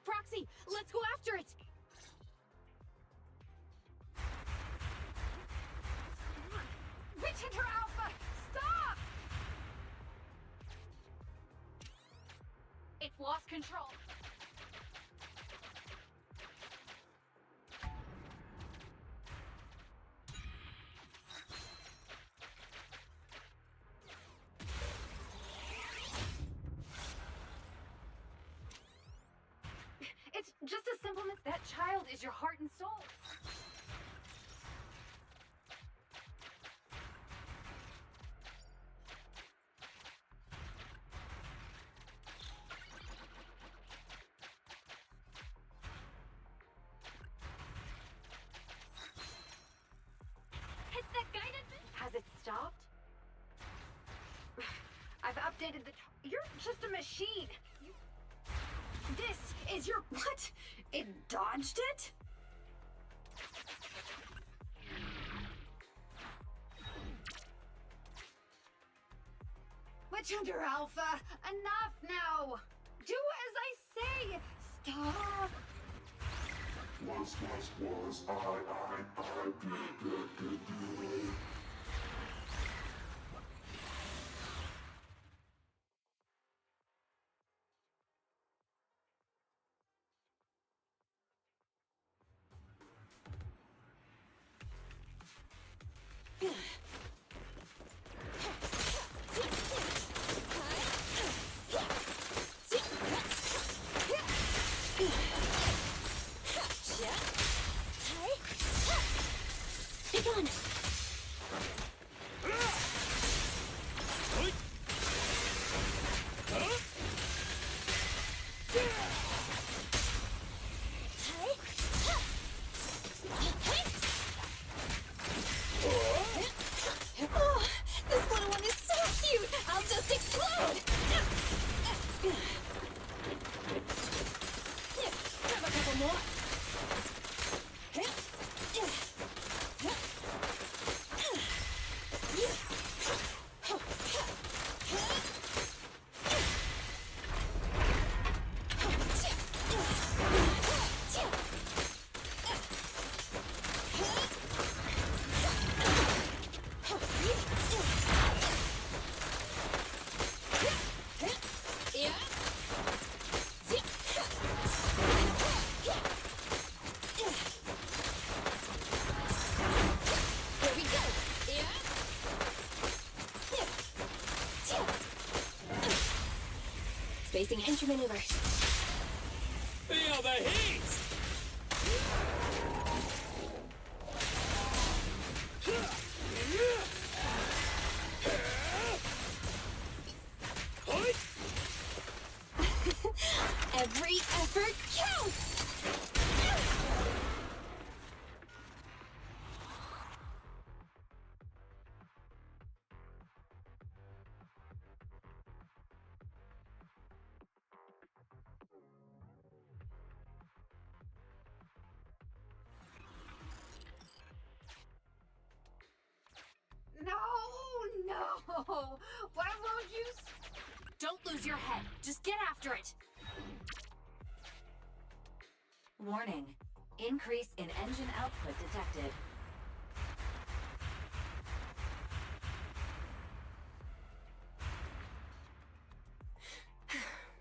Proxy, let's go after it! Witch Hunter Alpha! Stop! It's lost control. It's just as simple as that child is your heart and soul. Has that guidance been? Has it stopped? I've updated the... You're just a machine. This is your... What? It dodged it? Witch Hunter Alpha, enough now! Do as I say! Stop! Was, I, good. Spacing entry maneuver. Feel the heat! Every effort counts! No! Why won't you? Don't lose your head. Just get after it. Warning. Increase in engine output detected.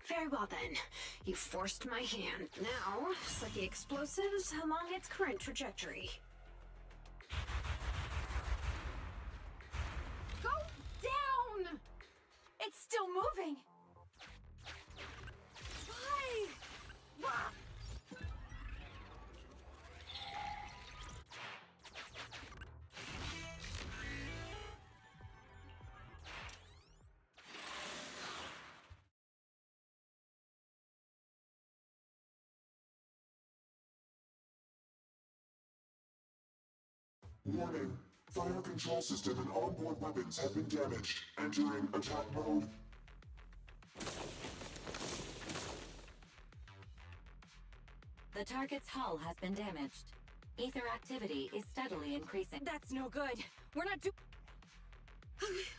Very well then. You forced my hand. Now, set the explosives along its current trajectory. Go down! It's still moving. Why? Warning. Fire control system and onboard weapons have been damaged. Entering attack mode. The target's hull has been damaged. Ether activity is steadily increasing. That's no good. We're not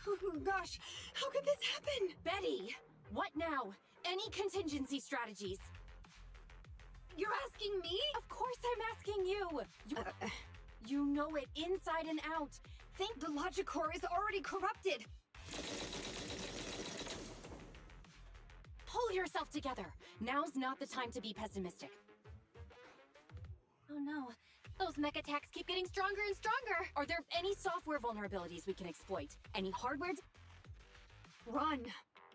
Oh gosh, how could this happen? Betty, what now? Any contingency strategies? You're asking me? Of course I'm asking you. You know it inside and out. Think the logic core is already corrupted. Pull yourself together. Now's not the time to be pessimistic. Oh no. Those mech attacks keep getting stronger and stronger. Are there any software vulnerabilities we can exploit? Any hardware? Run.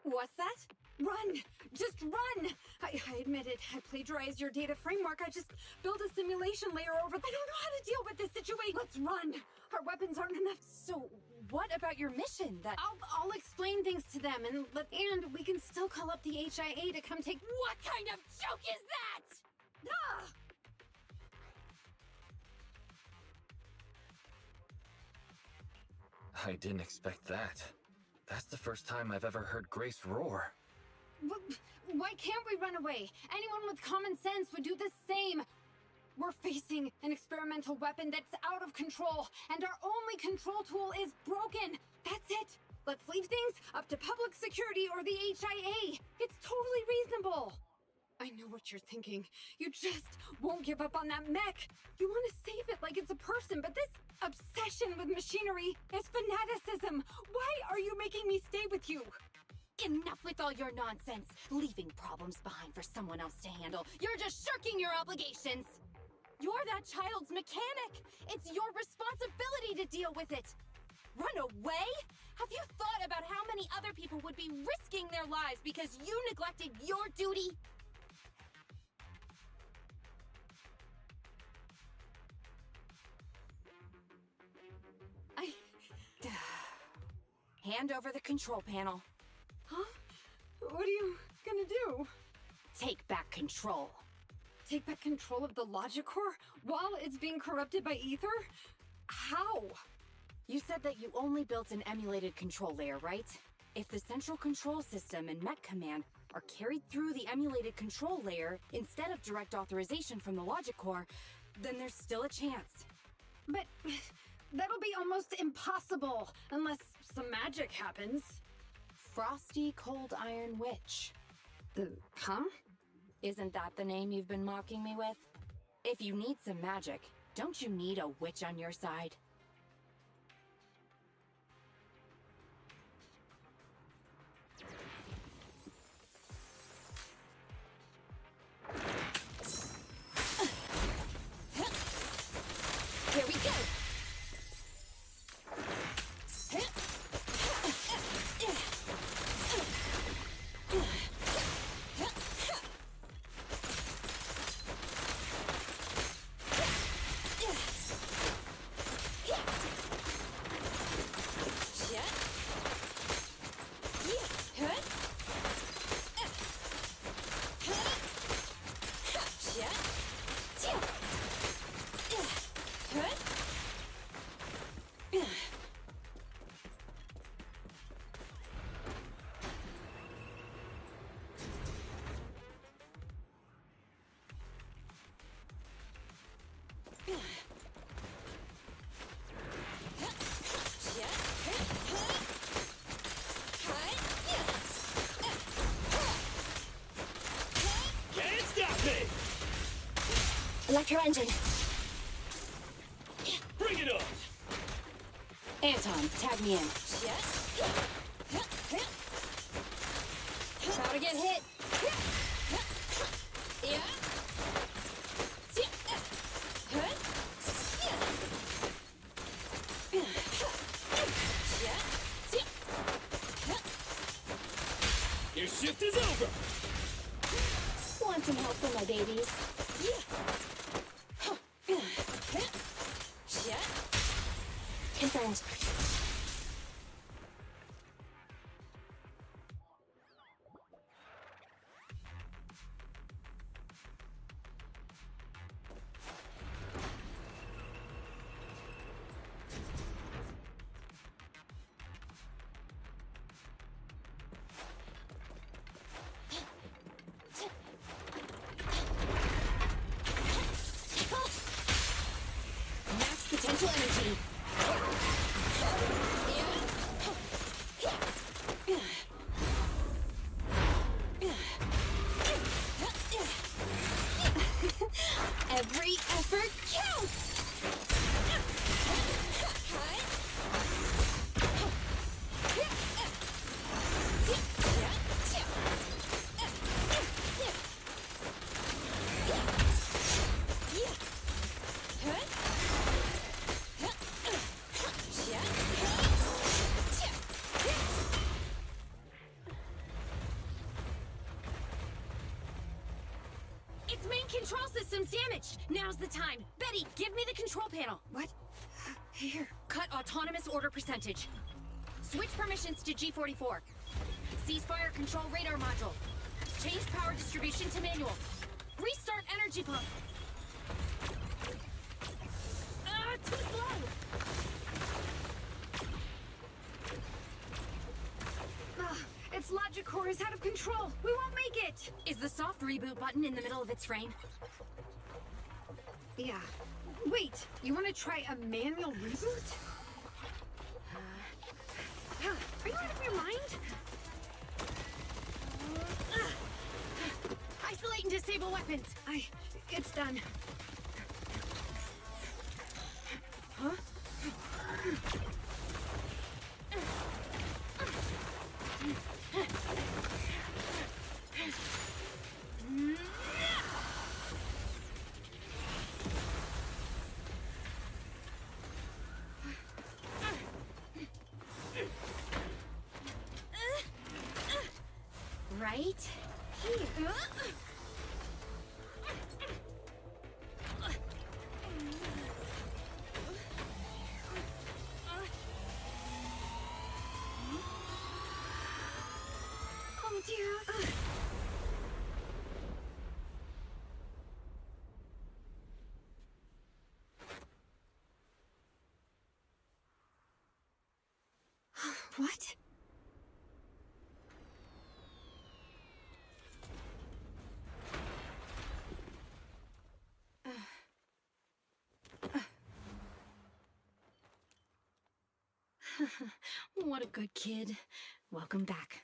What's that? Run! Just run! I admit it. I plagiarized your data framework. I just built a simulation layer over. I don't know how to deal with this situation. Let's run! Our weapons aren't enough. So, what about your mission? I'll explain things to them, and we can still call up the HIA to come take. What kind of joke is that? Ah! I didn't expect that. That's the first time I've ever heard Grace roar. Why can't we run away? Anyone with common sense would do the same. We're facing an experimental weapon that's out of control, and our only control tool is broken. That's it. Let's leave things up to public security or the HIA. It's totally reasonable. I know what you're thinking. You just won't give up on that mech. You want to save it like it's a person, but this obsession with machinery is fanaticism. Why are you making me stay with you? Enough with all your nonsense. Leaving problems behind for someone else to handle. You're just shirking your obligations. You're that child's mechanic. It's your responsibility to deal with it. Run away? Have you thought about how many other people would be risking their lives because you neglected your duty? Hand over the control panel. Huh? What are you gonna do? Take back control. Take back control of the logic core while it's being corrupted by ether? How? You said that you only built an emulated control layer, right? If the central control system and mech command are carried through the emulated control layer instead of direct authorization from the logic core, then there's still a chance. But that'll be almost impossible unless some magic happens. Frosty Cold Iron Witch. Huh? Isn't that the name you've been mocking me with? If you need some magic, don't you need a witch on your side? Here we go! Electro engine. Bring it on! Anton, tag me in. About to get hit. Your shift is over! Want some help for my babies? Confirmed. Max potential energy. Every effort counts! Its main control system's damaged. Now's the time. Betty, give me the control panel. What? Here. Cut autonomous order percentage. Switch permissions to G44. Ceasefire control radar module. Change power distribution to manual. Restart energy pump. Too slow. Its logic core is out of control. We won't make it. Is the soft reboot button in the middle of its frame? Yeah. Wait, you want to try a manual reboot? Are you out of your mind? Isolate and disable weapons. It's done. Huh? Right here. Oh dear. What? What a good kid. Welcome back.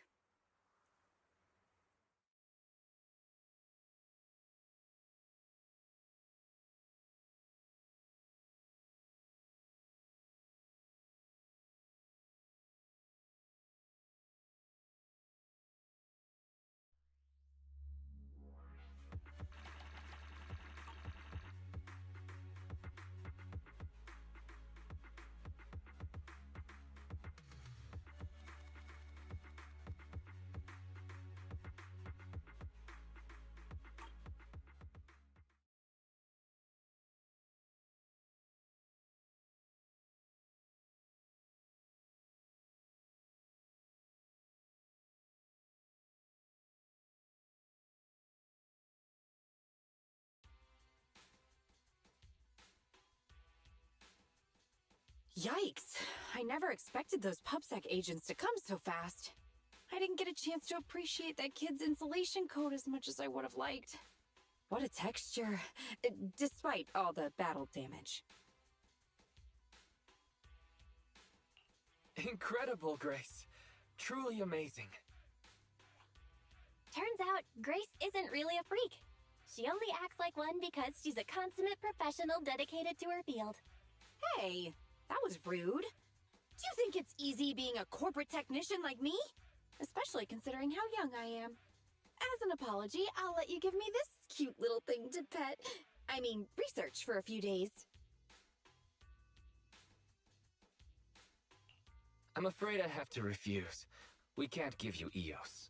Yikes! I never expected those PubSec agents to come so fast. I didn't get a chance to appreciate that kid's insulation coat as much as I would have liked. What a texture, despite all the battle damage. Incredible, Grace. Truly amazing. Turns out, Grace isn't really a freak. She only acts like one because she's a consummate professional dedicated to her field. Hey, that was rude. Do you think it's easy being a corporate technician like me? Especially considering how young I am. As an apology, I'll let you give me this cute little thing to pet. I mean, research for a few days. I'm afraid I have to refuse. We can't give you EOS.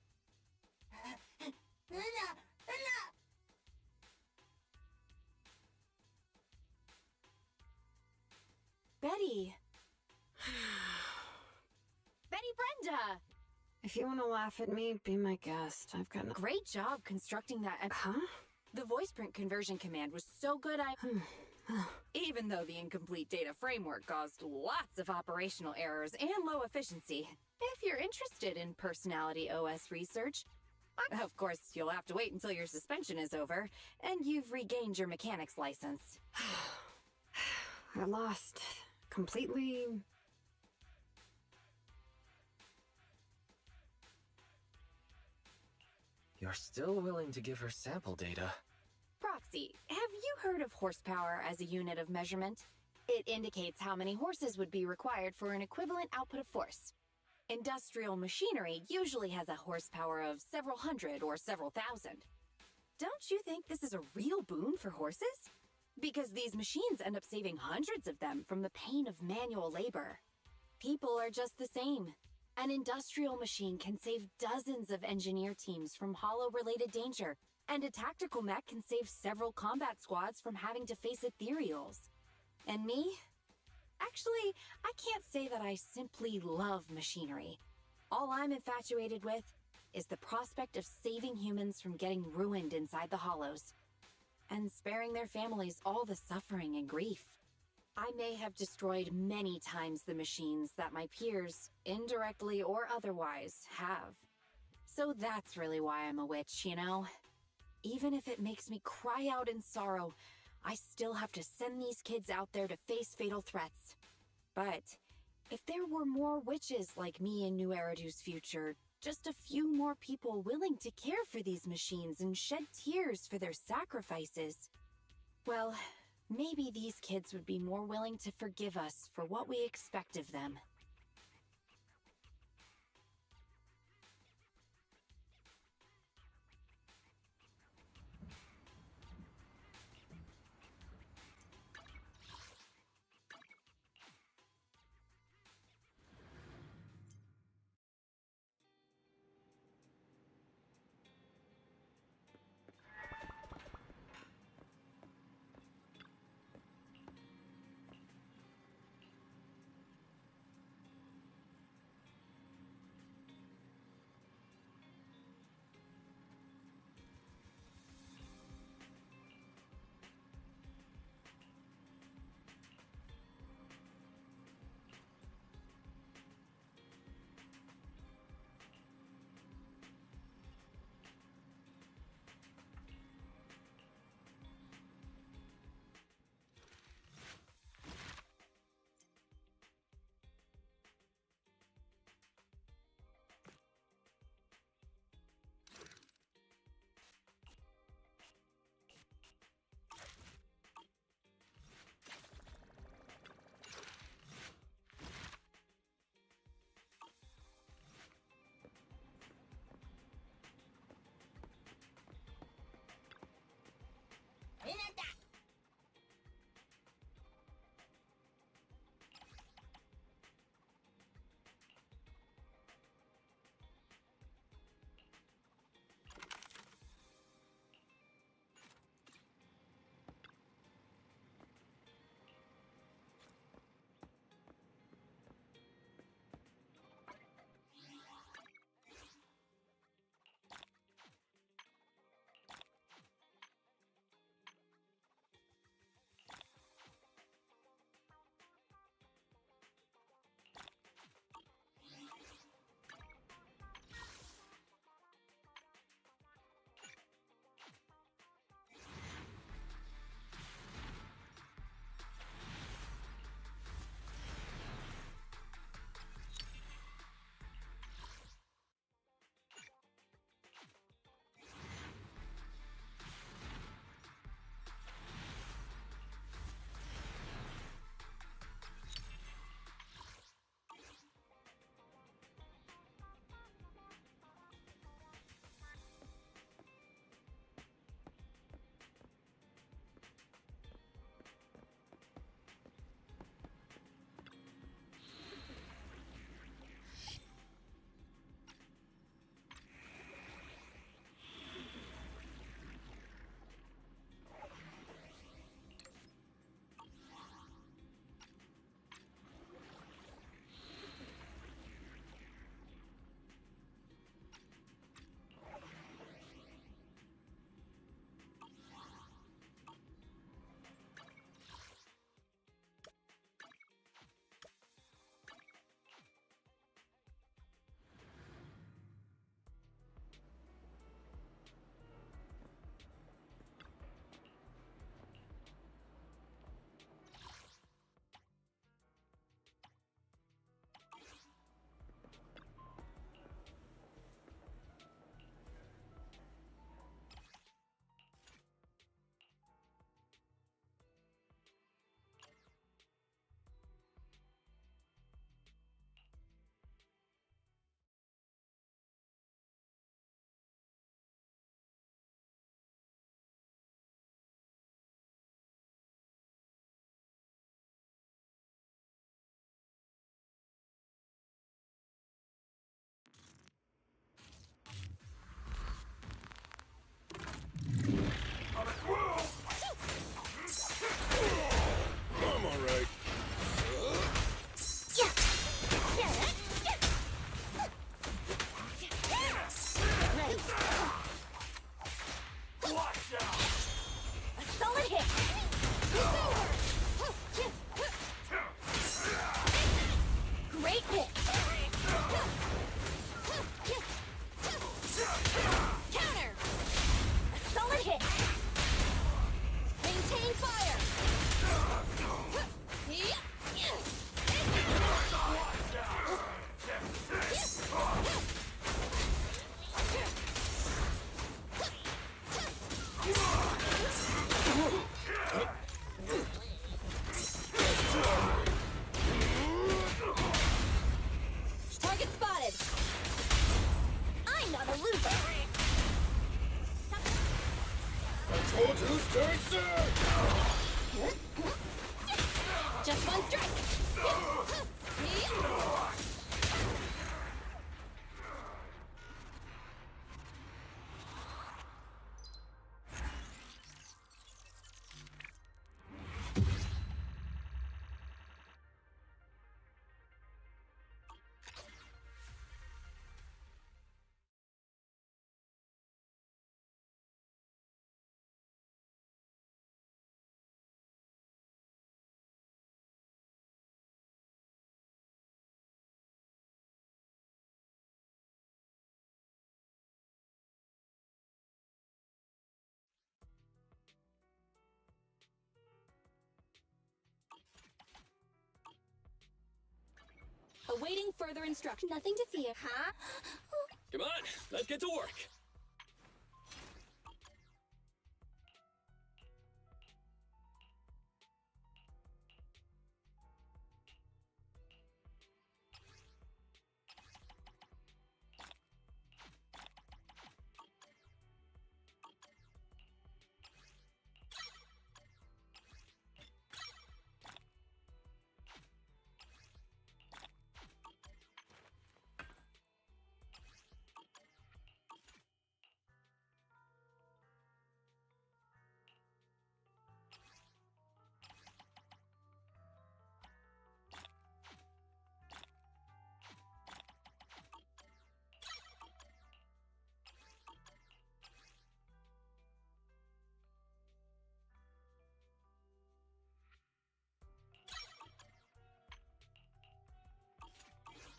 Betty. Betty Brenda! If you want to laugh at me, be my guest. I've got Great job constructing that. Huh? The voice print conversion command was so good even though the incomplete data framework caused lots of operational errors and low efficiency. If you're interested in personality OS research, of course, you'll have to wait until your suspension is over and you've regained your mechanic's license. I lost completely. You're still willing to give her sample data. Proxy, have you heard of horsepower as a unit of measurement? It indicates how many horses would be required for an equivalent output of force. Industrial machinery usually has a horsepower of several hundred or several thousand. Don't you think this is a real boon for horses? Because these machines end up saving hundreds of them from the pain of manual labor. People are just the same. An industrial machine can save dozens of engineer teams from hollow-related danger, and a tactical mech can save several combat squads from having to face ethereals. And me? Actually, I can't say that I simply love machinery. All I'm infatuated with is the prospect of saving humans from getting ruined inside the hollows, and sparing their families all the suffering and grief. I may have destroyed many times the machines that my peers, indirectly or otherwise, have. So that's really why I'm a witch, you know? Even if it makes me cry out in sorrow, I still have to send these kids out there to face fatal threats. But if there were more witches like me in New Eridu's future, just a few more people willing to care for these machines and shed tears for their sacrifices, well, maybe these kids would be more willing to forgive us for what we expect of them. not a loser! I told you, stay safe! Just one strike! Awaiting further instruction. Nothing to fear. Huh? Come on, let's get to work.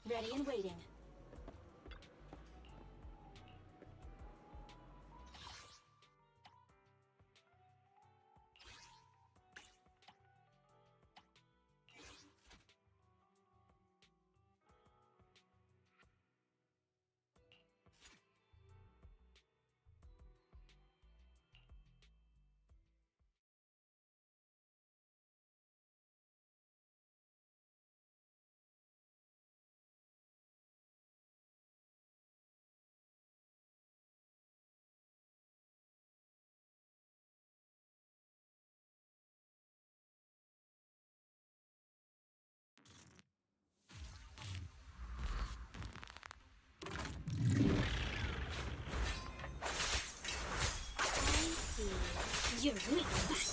Ready and waiting. You're weak spot.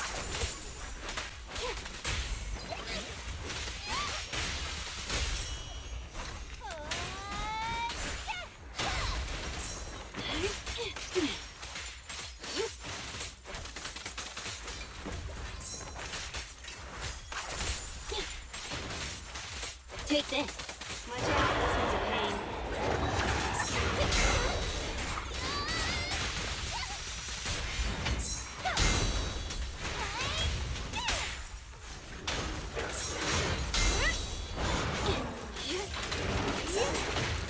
Take this. Watch out, this one's a pain.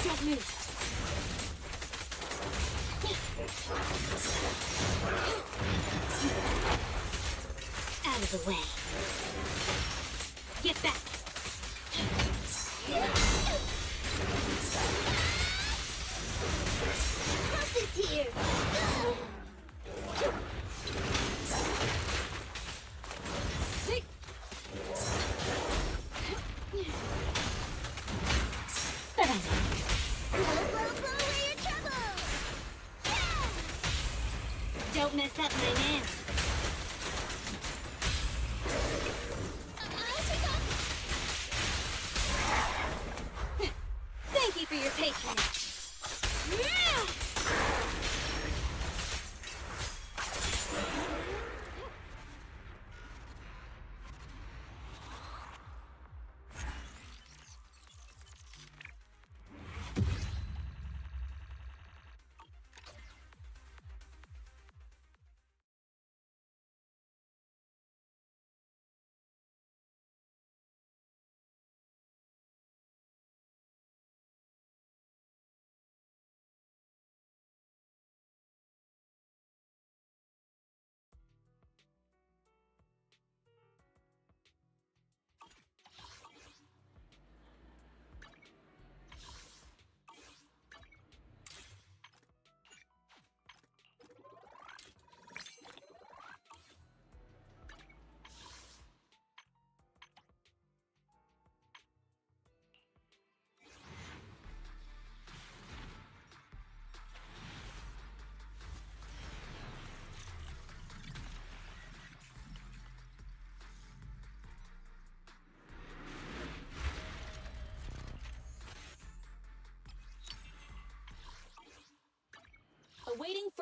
Don't move. Out of the way. Get back. Cross is here. Sick. Away your trouble. Don't mess up my man. Thank you for your patience.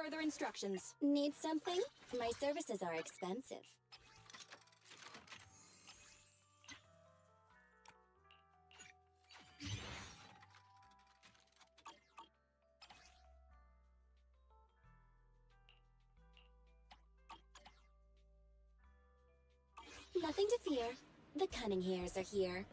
further instructions. Need something? My services are expensive. Nothing to fear. The cunning hairs are here.